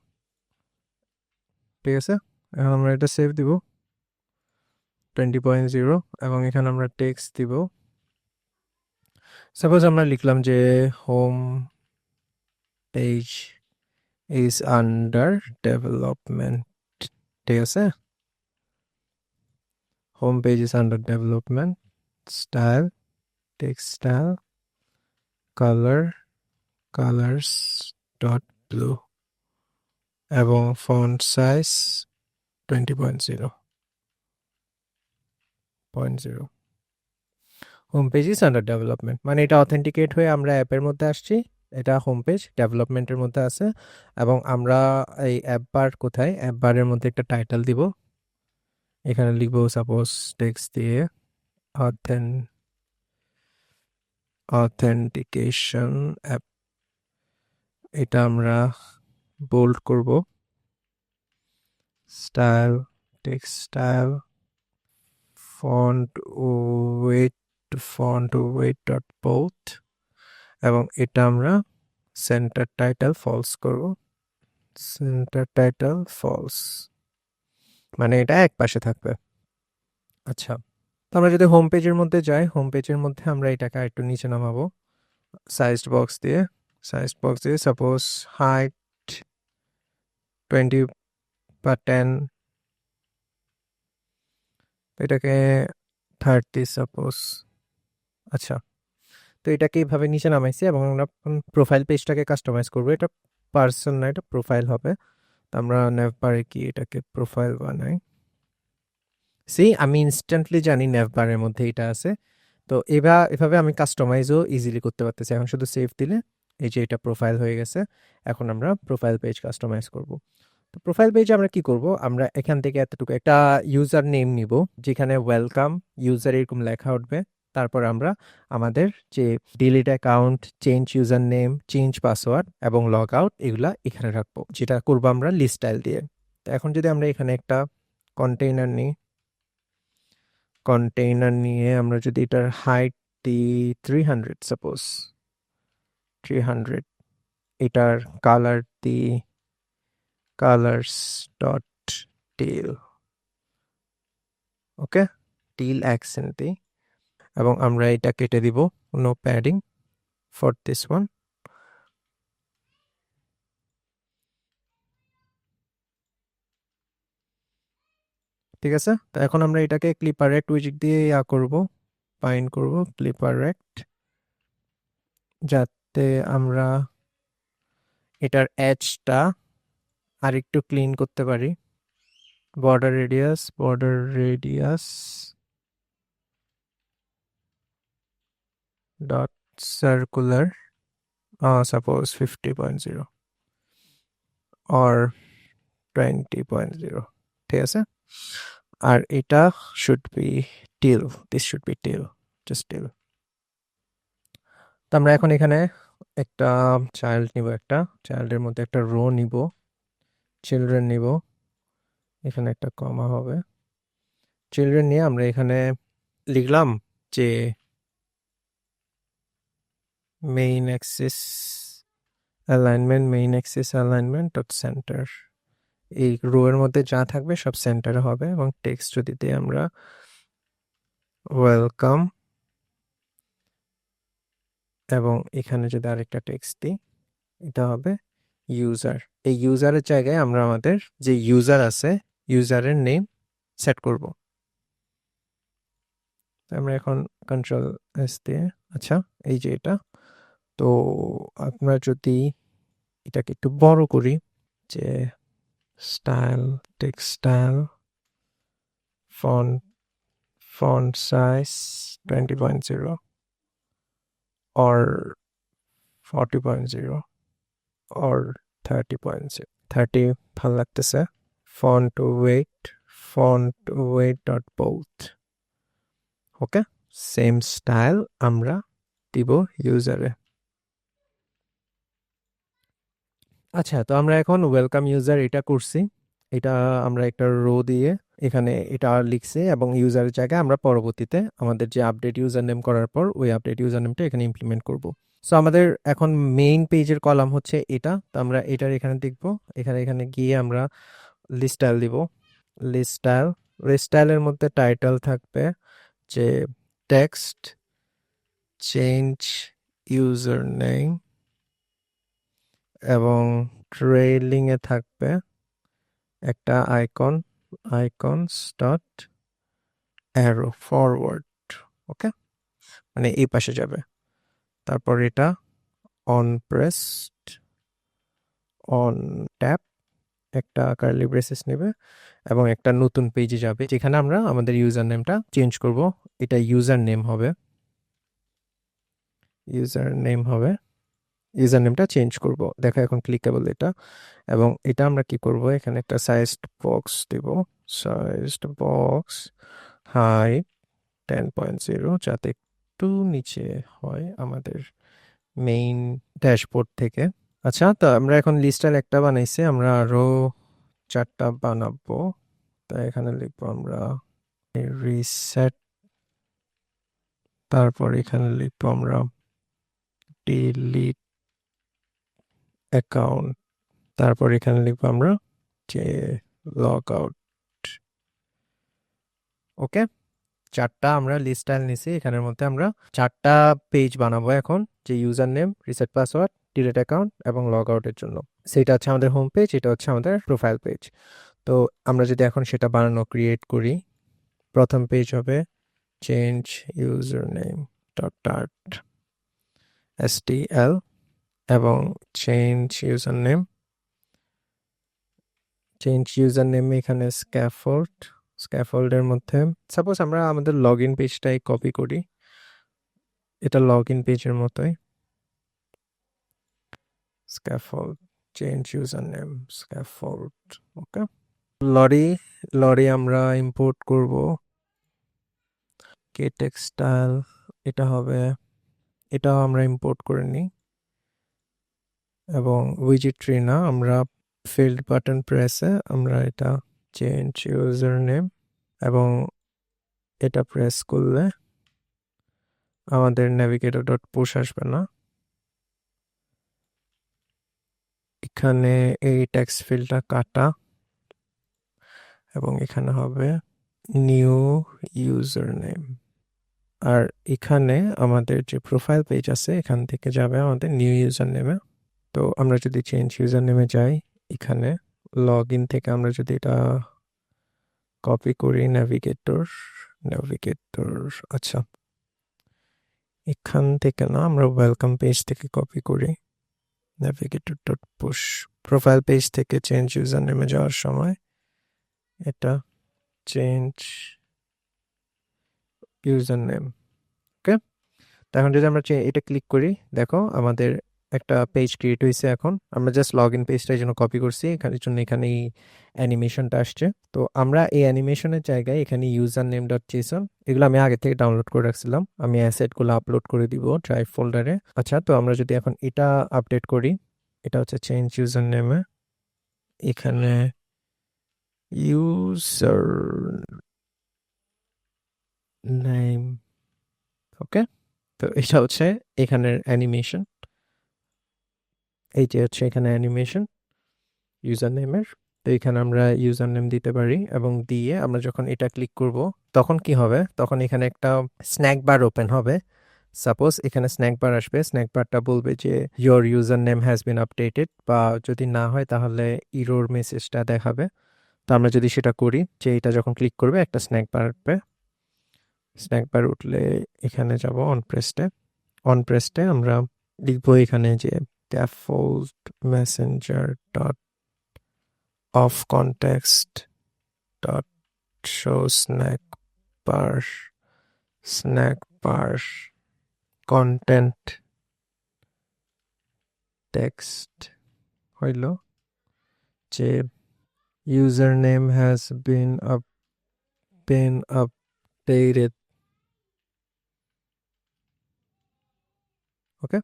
ঠিক আছে। এখন আমরা এটা সেভ দিব 20.0 এবং এখানে আমরা টেক্সট দিব, সাপোজ আমরা লিখলাম যে home page is under development, ঠিক আছে। Home page is under development, style text style colors dot blue এবং font size 20.0। Home page is under development মানে এটা অথেন্টিকেট হয়ে আমরা অ্যাপের মধ্যে আসছি, এটা হোম পেজ ডেভেলপমেন্টের মধ্যে আছে। এবং আমরা এই অ্যাপ বার কোথায়, অ্যাপ বারের মধ্যে একটা টাইটেল দিব, এখানে লিখবো সাপোজ টেক্সট দিয়ে অথেন্টিকেশন অ্যাপ, এটা আমরা বোল্ড করব, style text style font wait dot both এবং এটা আমরা সেন্টার টাইটেল ফলস করব, সেন্টার টাইটেল ফলস, মানে এটা এক পাশে থাকবে। আচ্ছা, তো আমরা যদি হোম পেজের মধ্যে যাই, হোম পেজের মধ্যে আমরা এটাকে একটু নিচে নামাবো সাইজড বক্স দিয়ে সাপোজ হাইট 20/10, এটাকে 30 সাপোজ। আচ্ছা, তো এটাকে এইভাবে নিচে নামাইছি এবং আমরা প্রোফাইল পেজটাকে কাস্টমাইজ করবো, এটা পার্সন না, এটা প্রোফাইল হবে। তো আমরা নেভবারে কি এটাকে প্রোফাইল বানাই, আমি ইনস্ট্যান্টলি জানি নেভবারের মধ্যে এটা আছে। তো এভাবে আমি কাস্টমাইজও ইজিলি করতে পারতেছি। এখন শুধু সেভ দিলে এই যে এটা প্রোফাইল হয়ে গেছে। এখন আমরা প্রোফাইল পেজ কাস্টমাইজ করব। তো প্রোফাইল পেজে আমরা কি করব, আমরা এখান থেকে এতটুকু একটা ইউজার নেম নিব, যেখানে ওয়েলকাম ইউজার এরকম লেখা উঠবে। তারপর আমরা আমাদের যে delete account, change user name, change password এবং লগ আউট, এগুলা এখানে রাখবো, যেটা করবো আমরা লিস্ট স্টাইল দিয়ে। তো এখন যদি আমরা এখানে একটা কন্টেইনার নিয়ে আমরা যদি এটার হাইট দিই 300 সাপোজ 300, এটার কালার দিই colours dot teal, okay, teal accent দিই এবং আমরা এটা কেটে দিব, no padding for this one. ঠিক আছে, তো এখন আমরা এটাকে ক্লিপার রেক্ট উইজেট দিয়ে করব, বাইন্ড করব ক্লিপার রেক্ট, যাতে আমরা এটার এজটা আর একটু ক্লিন করতে পারি। Border radius dot circular suppose 50.0 or 20.0, ঠিক আছে। আর এটা should be till, this should be till, just till. তো আমরা এখন এখানে একটা চাইল্ড নিব, একটা চাইল্ডের মধ্যে একটা রো নিব, চিলড্রেন নিব, এখানে একটা কমা হবে, চিলড্রেন নিয়ে আমরা এখানে লিখলাম যে main Axis alignment dot centre, এই রো এর মধ্যে যা থাকবে সব সেন্টারে হবে। এবং টেক্সট যদি দিই আমরা ওয়েলকাম, এবং এখানে যদি আরেকটা টেক্সট দিই এটা হবে ইউজার। এই ইউজারের জায়গায় আমরা আমাদের যে ইউজার আছে ইউজারের নেম সেট করব। আমরা এখন কন্ট্রোল এস দিয়ে, আচ্ছা এই যে এটা, তো আমরা যদি এটাকে একটু বড় করি, যে style text style font size 20.0 or 40.0 or 30.0, 30 ভালো লাগতেছে। font weight dot both, ওকে, সেম স্টাইল আমরা দিব ইউজারে। আচ্ছা, তো আমরা এখন ওয়েলকাম ইউজার এটা করছি, এটা আমরা একটা রো দিয়ে এখানে এটা লিখছি এবং ইউজারের জায়গায় আমরা পরবর্তীতে আমাদের যে আপডেট ইউজার নেম করার পর ওই আপডেট ইউজার নেমটা এখানে ইমপ্লিমেন্ট করব। সো আমাদের এখন মেইন পেজের কলাম হচ্ছে এটা, তো আমরা এটার এখানে দেখব, এখানে গিয়ে আমরা লিস্টাইল দিব, লিস্টাইলের মধ্যে টাইটেল থাকবে যে টেক্সট চেঞ্জ ইউজার নেম, এবং ট্রেইলিং এ থাকবে একটা আইকনস ডট অ্যারো ফরওয়ার্ড, ওকে, মানে এই পাশে যাবে। তারপর এটা অন প্রেসড অন ট্যাপ একটা কার্লি ব্রেসেস নেবে এবং একটা নতুন পেজে যাবে যেখানে আমরা আমাদের ইউজার নেমটা চেঞ্জ করব। এটা ইউজার নেমটা চেঞ্জ করব। দেখো এখন ক্লিকেবল এটা, এবং এটা আমরা কি করব, এখানে একটা সাইজড বক্স দেব, সাইজড বক্স হাইট 10.0, যাতে একটু নিচে হয় আমাদের মেইন ড্যাশবোর্ড থেকে। আচ্ছা, তো আমরা এখন লিস্টার একটা বানাইছি, আমরা আরো 4টা বানাবো। তাই এখানে লিখবো আমরা রিসেট, তারপর এখানে লিখবো আমরা ডিলিট অ্যাকাউন্ট, তারপর এখানে লিখবো আমরা যে লগ আউট, ওকে। 4টা আমরা লিস্টাইল নিছি, এখানের মধ্যে আমরা 4টা পেজ বানাবো এখন, যে user name, reset password, delete account এবং লগ আউটের জন্য। সেটা হচ্ছে আমাদের হোম পেজ, এটা হচ্ছে আমাদের প্রোফাইল পেজ। তো আমরা যদি এখন সেটা বানানো ক্রিয়েট করি, প্রথম পেজ হবে change user name dot tart STL, এবং চেঞ্জ ইউজার নেম এখানে স্ক্যাফোল্ডের মধ্যে সাপোজ আমরা আমাদের লগ ইন পেজটাই কপি করি, এটা লগ ইন পেজের মতোই, scaffold change user name scaffold, okay. লরি আমরা ইম্পোর্ট করব, কে টেক্সটাইল এটা হবে, এটাও আমরা ইম্পোর্ট করে নিই, এবং উইজেট ট্রি না, আমরা ফিল্ড বাটন প্রেসে আমরা এটা চেঞ্জ ইউজার নেম এবং এটা প্রেস করলে আমাদের নেভিগেটর ডট পুশ আসবে না, এখানে এই টেক্সট ফিল্ডটা কাটা এবং এখানে হবে নিউ ইউজার নেম। আর এখানে আমাদের যে প্রোফাইল পেজ আছে এখান থেকে যাবে আমাদের নিউ ইউজার নেমে। তো আমরা যদি চেঞ্জ ইউজার নেমে যাই, এখানে লগ ইন থেকে আমরা যদি এটা কপি করি নেভিগেটর আচ্ছা এখান থেকে না, আমরা ওয়েলকাম পেজ থেকে কপি করি navigator dot push. Profile page থেকে চেঞ্জ ইউজার নেমে যাওয়ার সময় এটা চেঞ্জ ইউজার নেম। ওকে, তো এখন যদি আমরা এটা ক্লিক করি, দেখো আমাদের একটা পেজ ক্রিয়েট হয়েছে। এখন আমরা জাস্ট লগ ইন পেজটার জন্য কপি করছি, এখানের জন্য এখানে এই অ্যানিমেশনটা আসছে। তো আমরা এই অ্যানিমেশনের জায়গায় এখানে ইউজার নেম ডট জেসন, এগুলো আমি আগে থেকে ডাউনলোড করে রাখছিলাম, আমি অ্যাসেটগুলো আপলোড করে দিব ড্রাইভ ফোল্ডারে। আচ্ছা, তো আমরা যদি এখন এটা আপডেট করি, এটা হচ্ছে চেঞ্জ ইউজার নেমে, এখানে ইউজার নেম। ওকে, তো এটা হচ্ছে এখানের অ্যানিমেশন, এই যে হচ্ছে এখানে অ্যানিমেশন ইউজার নেমের। তো এখানে আমরা ইউজার নেম দিতে পারি এবং দিয়ে আমরা যখন এটা ক্লিক করব তখন কি হবে, তখন এখানে একটা স্ন্যাক বার ওপেন হবে। সাপোজ এখানে স্ন্যাক বার আসবে, স্ন্যাক বারটা বলবে যে your user name has been updated, বা যদি না হয় তাহলে ইরোর মেসেজটা দেখাবে। তো আমরা যদি সেটা করি, যে এটা যখন ক্লিক করবে একটা স্ন্যাক বার উঠবে, স্ন্যাক বার উঠলে এখানে যাব অন প্রেসটে আমরা লিখবো এখানে যে default messenger dot of context dot show snack bar content text হইল যে username has been updated। ওকে,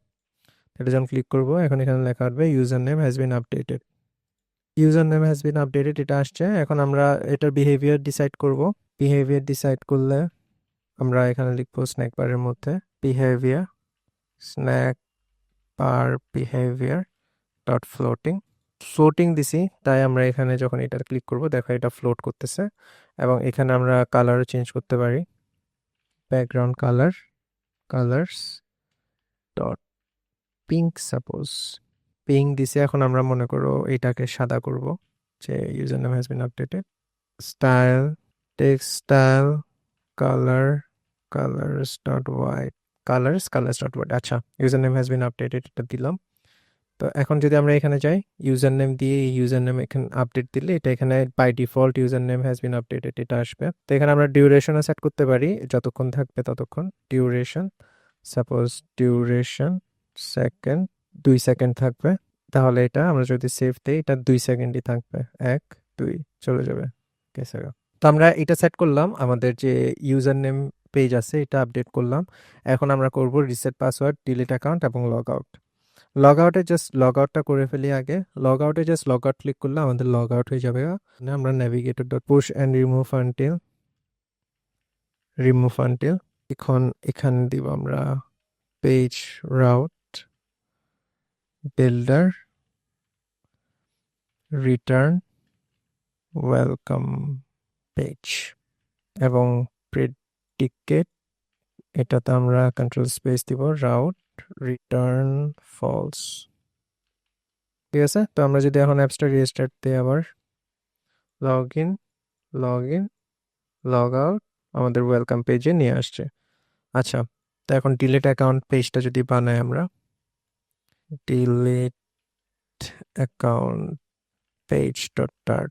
এটা যখন ক্লিক করবো এখন এখানে লেখা আসবে user name has been updated. User name has been updated এটা আসছে। এখন আমরা এটার বিহেভিয়ার ডিসাইড করব। বিহেভিয়ার ডিসাইড করলে আমরা এখানে লিখবো স্ন্যাক বারের মধ্যে বিহেভিয়ার স্ন্যাক বার বিহেভিয়ার ডট ফ্লোটিং দিছি, তাই আমরা এখানে যখন এটা ক্লিক করব দেখো এটা ফ্লোট করতেছে। এবং এখানে আমরা কালারও চেঞ্জ করতে পারি, background colors dot pink, suppose pink দিছে। এখন আমরা মনে করো এটাকে সাদা করব, যে user name has been updated. Style text style colors dot white colors dot white. আচ্ছা, user name has been updated এটা দিলাম। তো এখন যদি আমরা এখানে যাই, ইউজার নেম দিয়ে ইউজার নেম এখানে আপডেট দিলে এটা এখানে by default user name has been updated এটা আসবে। তো এখানে আমরা ডিউরেশনও সেট করতে পারি, যতক্ষণ থাকবে ততক্ষণ duration, suppose duration second 2 second থাকবে। তাহলে এটা আমরা যদি সেভ দিই এটা 2 সেকেন্ডই থাকবে, 1 2 চলে যাবে। তো আমরা এটা সেট করলাম, আমাদের যে ইউজার নেম পেজ আছে এটা আপডেট করলাম। এখন আমরা করব রিসেট পাসওয়ার্ড, ডিলিট অ্যাকাউন্ট এবং লগ আউট। লগ আউটে জাস্ট লগ আউটটা করে ফেলি আগে। লগ আউটে জাস্ট লগ আউট ক্লিক করলে আমাদের লগ আউট হয়ে যাবে। আমরা navigator dot push and remove until এখন এখানে দিব আমরা page route builder return welcome page এবং প্রেডিকেট এটাতে আমরা কন্ট্রোল স্পেস দিব, রাউট রিটার্ন ফলস। ঠিক আছে, তো আমরা যদি এখন অ্যাপসটা রিস্টার্ট দিই, আবার লগ ইন লগ আউট, আমাদের ওয়েলকাম পেজে নিয়ে আসছে। আচ্ছা, তো এখন ডিলিট অ্যাকাউন্ট পেজটা যদি বানাই আমরা, delete account page dot tart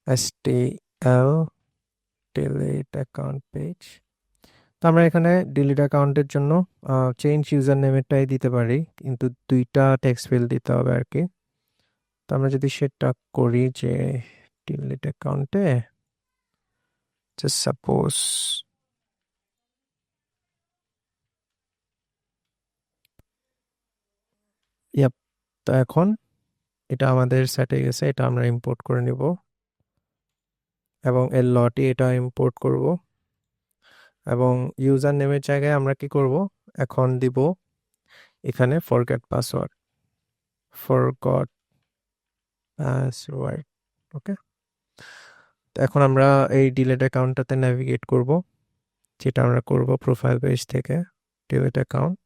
STL delete account page. তো আমরা এখানে ডিলিট অ্যাকাউন্টের জন্য চেঞ্জ ইউজার নেমেরটাই দিতে পারি, কিন্তু 2টা টেক্সট ফিল্ড দিতে হবে আর কি। তো আমরা যদি সেটা করি যে ডিলিট অ্যাকাউন্টে জাস্ট সাপোজ ইয়াপ, তো এখন এটা আমাদের সেট হয়ে গেছে, এটা আমরা ইম্পোর্ট করে নিব এবং এর লটি এটা ইম্পোর্ট করব এবং ইউজার নেমের জায়গায় আমরা কি করব, এখন দিব এখানে ফরগেট পাসওয়ার্ড, ফরগট পাসওয়ার্ড। ওকে, তো এখন আমরা এই ডিলেট অ্যাকাউন্টটাতে নেভিগেট করব, যেটা আমরা করব প্রোফাইল পেজ থেকে। ডিলেট অ্যাকাউন্ট,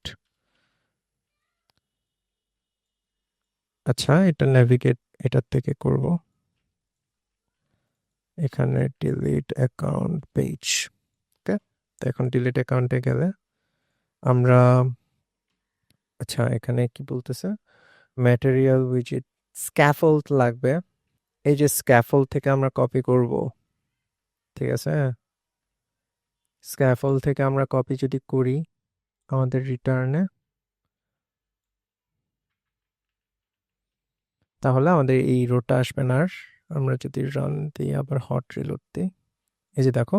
আচ্ছা এটা নেভিগেট এটার থেকে করব, এখানে ডিলিট অ্যাকাউন্ট পেজ। ওকে, তো এখন ডিলিট অ্যাকাউন্টে গেলে আমরা, আচ্ছা এখানে কি বলতেছে, ম্যাটেরিয়াল উইজেট স্ক্যাফোল্ড লাগবে। এই যে স্ক্যাফোল্ড থেকে আমরা কপি করব, ঠিক আছে, স্ক্যাফোল্ড থেকে আমরা কপি যদি করি আমাদের রিটার্নে, তাহলে আমাদের এই রোটা আসবে না আর। আমরা যদি রান দিই আবার হট রিলোড দিই, এই যে দেখো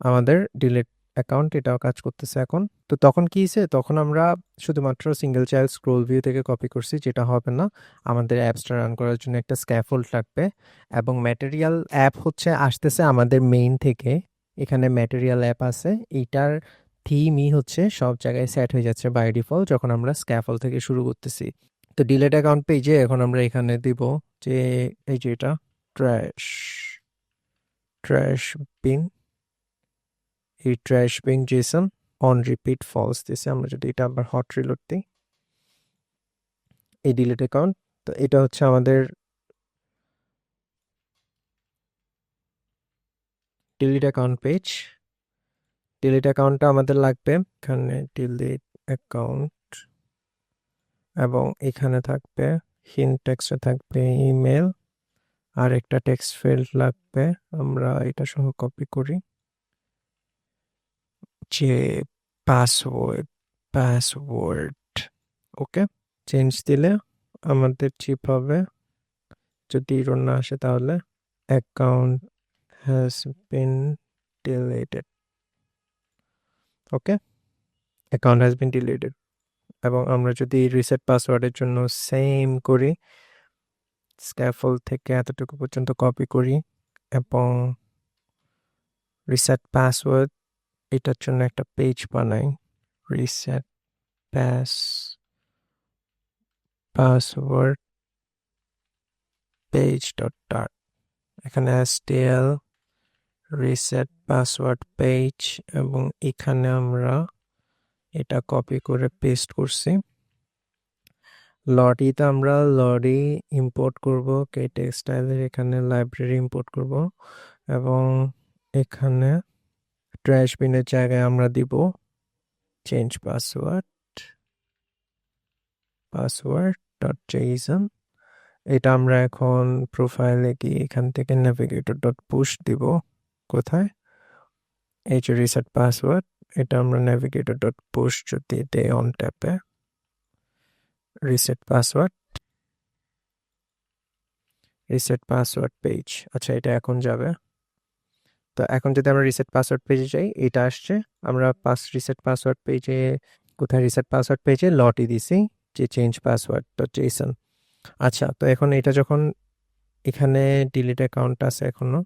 আমাদের ডিলিট অ্যাকাউন্ট এটাও কাজ করতেছে এখন। তো তখন কি হয়েছে, তখন আমরা শুধুমাত্র সিঙ্গেল চাইল্ড স্ক্রোল ভিউ থেকে কপি করছি, যেটা হবে না। আমাদের অ্যাপসটা রান করার জন্য একটা স্ক্যাফোল্ড লাগবে এবং ম্যাটেরিয়াল অ্যাপ হচ্ছে আসতেছে আমাদের মেইন থেকে। এখানে ম্যাটেরিয়াল অ্যাপ আছে, এইটার থিমই হচ্ছে সব জায়গায় সেট হয়ে যাচ্ছে বাই ডিফল্ট যখন আমরা স্ক্যাফোল্ড থেকে শুরু করতেছি। তো ডিলিট অ্যাকাউন্ট পেজে এখন আমরা এখানে দিব যে এই যে এটা ট্র্যাশ ট্র্যাশ বিন, এই trash bin JSON on repeat false দিছে। আমরা যদি এটা আবার হট রিলোড দিই, এই ডিলিট অ্যাকাউন্ট, তো এটা হচ্ছে আমাদের ডিলিট অ্যাকাউন্ট পেজ। ডিলিট অ্যাকাউন্টটা আমাদের লাগবে, এখানে ডিলিট অ্যাকাউন্ট এবং এখানে থাকবে হিন্ট টেক্সটে থাকবে ইমেল, আর একটা টেক্সট ফিল্ড লাগবে, আমরা এটা সহ কপি করি, যে পাসওয়ার্ড পাসওয়ার্ড। ওকে, চেঞ্জ দিলে আমাদের চিপ হবে, যদি এরর না আসে তাহলে account has been deleted. Okay, account has been deleted. এবং আমরা যদি রিসেট পাসওয়ার্ডের জন্য সেম করি, স্ক্যাফোল্ড থেকে এতটুকু পর্যন্ত কপি করি এবং রিসেট পাসওয়ার্ড এটার জন্য একটা পেজ বানাই, reset password page dot dart, এখানে stl রিসেট পাসওয়ার্ড পেজ এবং এখানে আমরা এটা কপি করে পেস্ট করছি। লডিতে আমরা লডি ইম্পোর্ট করব, কে টেক্সটাইলের এখানে লাইব্রেরি ইম্পোর্ট করব এবং এখানে ট্র্যাশ বিনের জায়গায় আমরা দিব চেঞ্জ পাসওয়ার্ড ডট জেসন। এটা আমরা এখন প্রোফাইলে গিয়ে এখান থেকে নেভিগেটর ডট পুশ দিব, কোথায়, এই যে রিসেট পাসওয়ার্ড, এটা আমরা নেভিগেটর ডট পুশ যদি দেই অন ট্যাপে, রিসেট পাসওয়ার্ড পেজ। আচ্ছা এটা এখন যাবে, তো এখন যদি আমরা রিসেট পাসওয়ার্ড পেজে যাই এটা আসছে। আমরা রিসেট পাসওয়ার্ড পেজে, কোথায়, রিসেট পাসওয়ার্ড পেজে লটই দিছি যে চেঞ্জ পাসওয়ার্ড ডট জেসন। আচ্ছা, তো এখন এটা যখন এখানে ডিলিট অ্যাকাউন্ট আছে এখনো,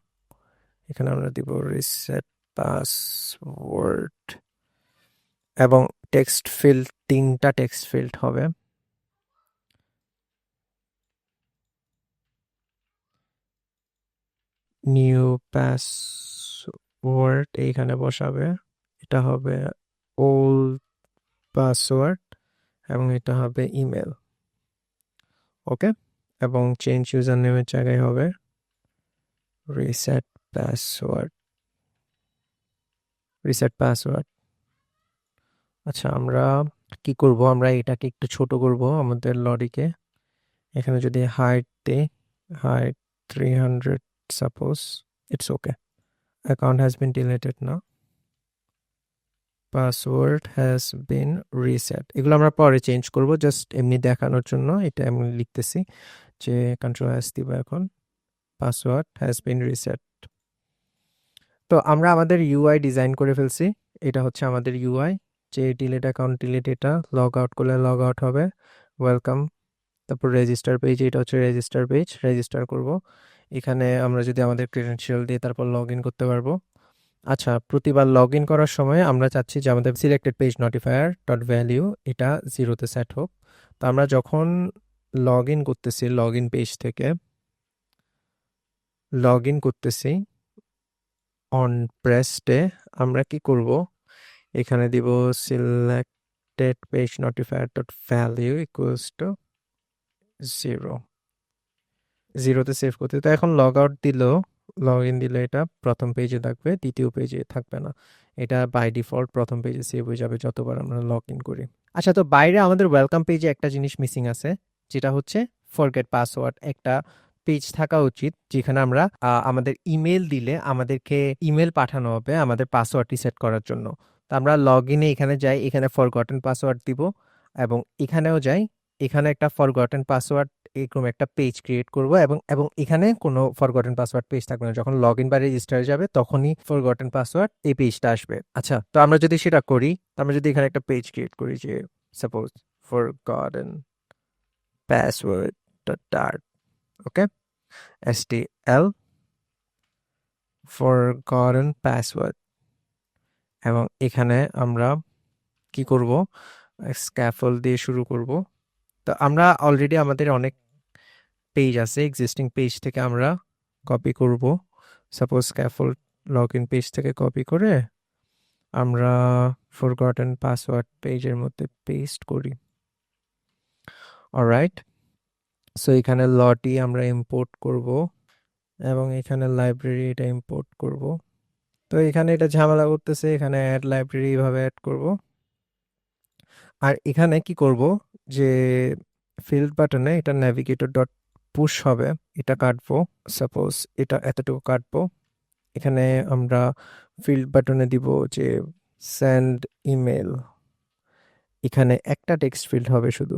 এখানে আমরা দিব রিসেট পাসওয়ার্ড এবং টেক্সট ফিল্ড, 3টা টেক্সট ফিল্ড হবে। নিউ পাসওয়ার্ড এইখানে বসাবে, এটা হবে ওল্ড পাসওয়ার্ড এবং এটা হবে ইমেল। ওকে, এবং চেঞ্জ ইউজার নেমের জায়গায় হবে রিসেট পাসওয়ার্ড। আচ্ছা আমরা কি করব, আমরা এটাকে একটু ছোট করব আমাদের লডিকে। এখানে যদি হাইট দিই, height 300 suppose, it's okay. Account has been deleted না, পাসওয়ার্ড হ্যাজ বিন রিসেট, এগুলো আমরা পরে চেঞ্জ করব, জাস্ট এমনি দেখানোর জন্য এটা আমি লিখতেছি যে কন্ট্রোল এস দিব এখন, পাসওয়ার্ড হ্যাজ বিন রিসেট। তো আমরা আমাদের ইউআই ডিজাইন করে ফেলছি, এটা হচ্ছে আমাদের ইউআই, যে ডিলিট অ্যাকাউন্ট ডিলিট, এটা লগ আউট করলে লগ আউট হবে, ওয়েলকাম তারপর রেজিস্টার পেজ, এটা হচ্ছে রেজিস্টার পেজ, রেজিস্টার করব। এখানে আমরা যদি আমাদের ক্রেডেনশিয়াল দিয়ে তারপর লগ ইন করতে পারবো। আচ্ছা, প্রতিবার লগ ইন করার সময় আমরা চাচ্ছি যে আমাদের selected page notifier dot value এটা 0-তে সেট হোক। তো আমরা যখন লগ ইন করতেছি, লগ ইন পেজ থেকে লগ ইন করতেছি অন প্রেস ডে, আমরা কি করব, এখানে দিব selected page notifier dot value equals to 0, 0-তে সেভ করতে। তো এখন লগ আউট দিলেও, লগ ইন দিলে এটা প্রথম পেজে থাকবে, দ্বিতীয় পেজে থাকবে না। এটা বাই ডিফল্ট প্রথম পেজে সেভ হয়ে যাবে যতবার আমরা লগ ইন করি। আচ্ছা, তো বাইরে আমাদের ওয়েলকাম পেজে একটা জিনিস মিসিং আছে, যেটা হচ্ছে ফরগেট পাসওয়ার্ড। একটা পেজ থাকা উচিত যেখানে আমরা আমাদের ইমেল দিলে আমাদেরকে ইমেল পাঠানো হবে আমাদের পাসওয়ার্ড রিসেট করার জন্য। তো আমরা লগ ইনে এখানে যাই, এখানে ফরগটেন পাসওয়ার্ড দিব, এবং এখানেও যাই, এখানে একটা ফরগটেন পাসওয়ার্ড এরকম একটা পেজ ক্রিয়েট করব, এবং এবং এখানে কোনো ফরগটেন পাসওয়ার্ড পেজ থাকবে না। যখন লগ ইন বা রেজিস্টার যাবে তখনই ফরগটেন পাসওয়ার্ড এই পেজটা আসবে। আচ্ছা, তো আমরা যদি সেটা করি, আমরা যদি এখানে একটা পেজ ক্রিয়েট করি যে suppose forgotten password dot dart, okay, STL forgotten password, এবং এখানে আমরা কি করব, স্ক্যাফোল্ড দিয়ে শুরু করব। তো আমরা অলরেডি আমাদের অনেক পেজ আছে, এক্সিস্টিং পেজ থেকে আমরা কপি করব। Suppose scaffold log in page থেকে কপি করে আমরা ফরগটেন পাসওয়ার্ড পেজের মধ্যে পেস্ট করি। অলরাইট, সো এখানে লটি আমরা ইম্পোর্ট করব, এবং এখানে লাইব্রেরি এটা ইম্পোর্ট করব। তো এখানে এটা ঝামেলা করতেছে, এখানে অ্যাড লাইব্রেরি এভাবে অ্যাড করব। আর এখানে কি করব, যে ফিল্ড বাটনে এটা ন্যাভিগেটর ডট পুশ হবে, এটা কাটবো। সাপোজ এটা এতটুকু কাটবো। এখানে আমরা ফিল্ড বাটনে দিব যে সেন্ড ইমেল, এখানে একটা টেক্সট ফিল্ড হবে শুধু,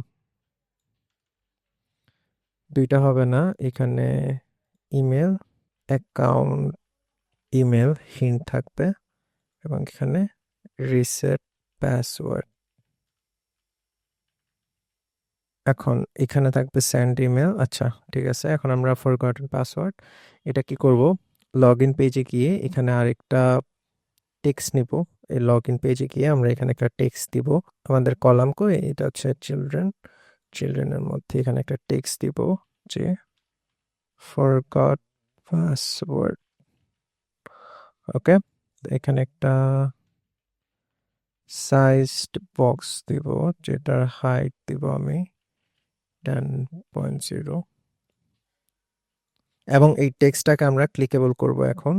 দুইটা হবে না। এখানে ইমেল অ্যাকাউন্ট, ইমেল হিন্ট থাকবে, এবং এখানে রিসেট পাসওয়ার্ড। এখন এখানে থাকবে সেন্ড ইমেল। আচ্ছা, ঠিক আছে, এখন আমরা ফরগটেন পাসওয়ার্ড এটা কি করব, লগ ইন পেজে গিয়ে এখানে আরেকটা টেক্সট নিব। এই লগ ইন পেজে গিয়ে আমরা এখানে একটা টেক্সট দিব, আমাদের কলাম কই, এটা হচ্ছে চিলড্রেন, চিলড্রেনের মধ্যে এখানে একটা টেক্সট দিব যে ফরগট পাসওয়ার্ড, ওকে। এখানে একটা সাইজড বক্স দিব, যেটার হাইট দিব আমি 10.0, এবং এই টেক্সটটাকে আমরা ক্লিকেবল করব। এখন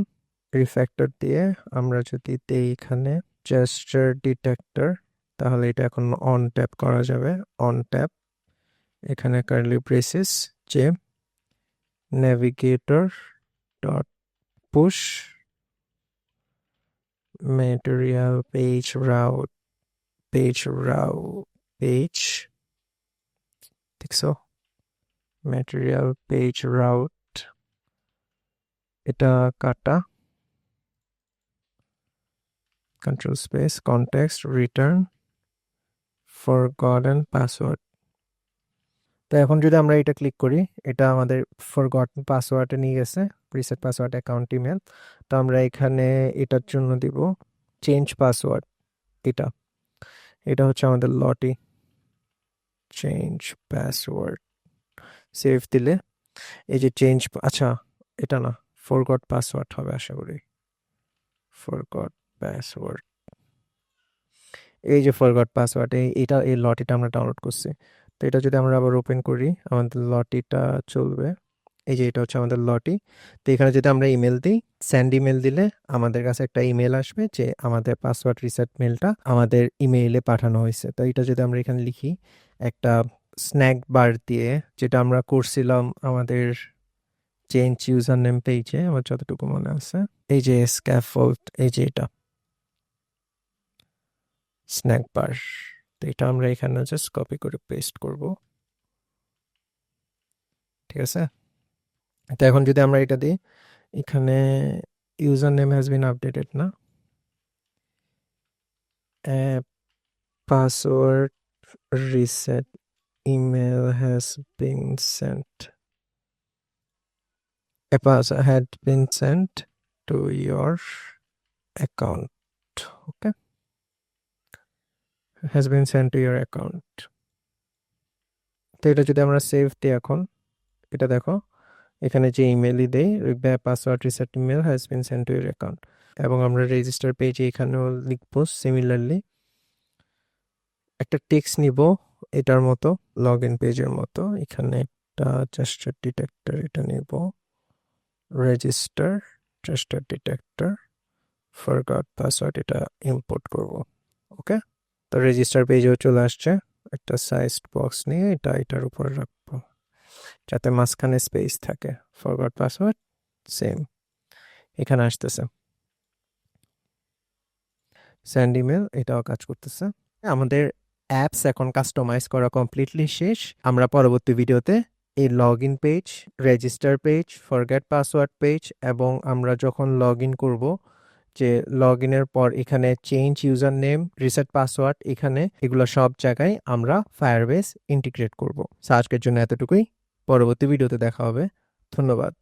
রিফ্যাক্টর দিয়ে আমরা যদি দেই এখানে জেস্টার ডিটেক্টর, তাহলে এটা এখন অন ট্যাপ করা যাবে। অন ট্যাপ, এখানে কার্লি ব্রেসেস যে navigator dot push material page route, page route, page, দেখছো, ম্যাটেরিয়াল পেজ রাউট, এটা কাটা, control space, context, return forgotten password. তো এখন যদি আমরা এটা ক্লিক করি, এটা আমাদের ফরগটেন পাসওয়ার্ডে নিয়ে গেছে, রিসেট পাসওয়ার্ড অ্যাকাউন্ট ইমেল। তো আমরা এখানে এটার জন্য দিব চেঞ্জ পাসওয়ার্ড, এটা এটা হচ্ছে আমাদের লটি, চেঞ্জ পাসওয়ার্ড, সেভ দিলে এই যে চেঞ্জ, আচ্ছা এটা না, ফরগট পাসওয়ার্ড হবে আশা করি, ফরগট পাসওয়ার্ড, এই যে ফরগট পাসওয়ার্ড, এটা এই লটিটা আমরা ডাউনলোড করছি। তো এটা যদি আমরা আবার ওপেন করি, আমাদের লটিটা চলবে। এই যে এটা হচ্ছে আমাদের লটি। তো এখানে যদি আমরা ইমেল দিই, সেন্ড ইমেল দিলে আমাদের কাছে একটা ইমেল আসবে যে আমাদের পাসওয়ার্ড রিসেট মেলটা আমাদের ইমেইলে পাঠানো হয়েছে। তো এটা যদি আমরা এখানে লিখি একটা স্ন্যাক বার দিয়ে, যেটা আমরা করছিলাম আমাদের চেঞ্জ ইউজার নেম পেজে, আমার যতটুকু মনে আছে, এই যে স্ক্যাফোল্ড, এই যে এটা স্ন্যাক বার, তো এটা আমরা এখানে জাস্ট কপি করে পেস্ট করব, ঠিক আছে। তো এখন যদি আমরা এটা দিই, এখানে user name has been updated না, password reset email has been sent. A password had been sent to your account. Okay, has been sent to your account. তো এটা যদি আমরা সেভ দিই এখন, এটা দেখো এখানে যে ইমেলই দেই password reset email has been sent to your account, এবং আমরা রেজিস্টার পেজে এখানেও লিখবো সিমিলারলি একটা টেক্সট নিব এটার মতো, লগ ইন পেজের মতো। এখানে একটা জেস্টার ডিটেক্টর এটা নিব, register gesture detector, forgot password এটা ইম্পোর্ট করব। ওকে, তো রেজিস্টার পেজেও চলে আসছে। একটা সাইজড বক্স নিয়ে এটা এটার উপর রাখবো যাতে মাঝখানে স্পেস থাকে। ফরগট পাসওয়ার্ড সেম এখানে আসতেছে। সেন্ড ইমেল এটাও কাজ করতেছে। আমাদের অ্যাপস এখন কাস্টমাইজ করা কমপ্লিটলি শেষ। আমরা পরবর্তী ভিডিওতে এই log in page, register page, forget password page এবং আমরা যখন লগ ইন করবো যে লগ ইনের পর এখানে change user name, reset password, এখানে এগুলো সব জায়গায় আমরা ফায়ারবেস ইন্টিগ্রেট করব। আজকের জন্য এতটুকুই, পরবর্তী ভিডিওতে দেখা হবে। ধন্যবাদ।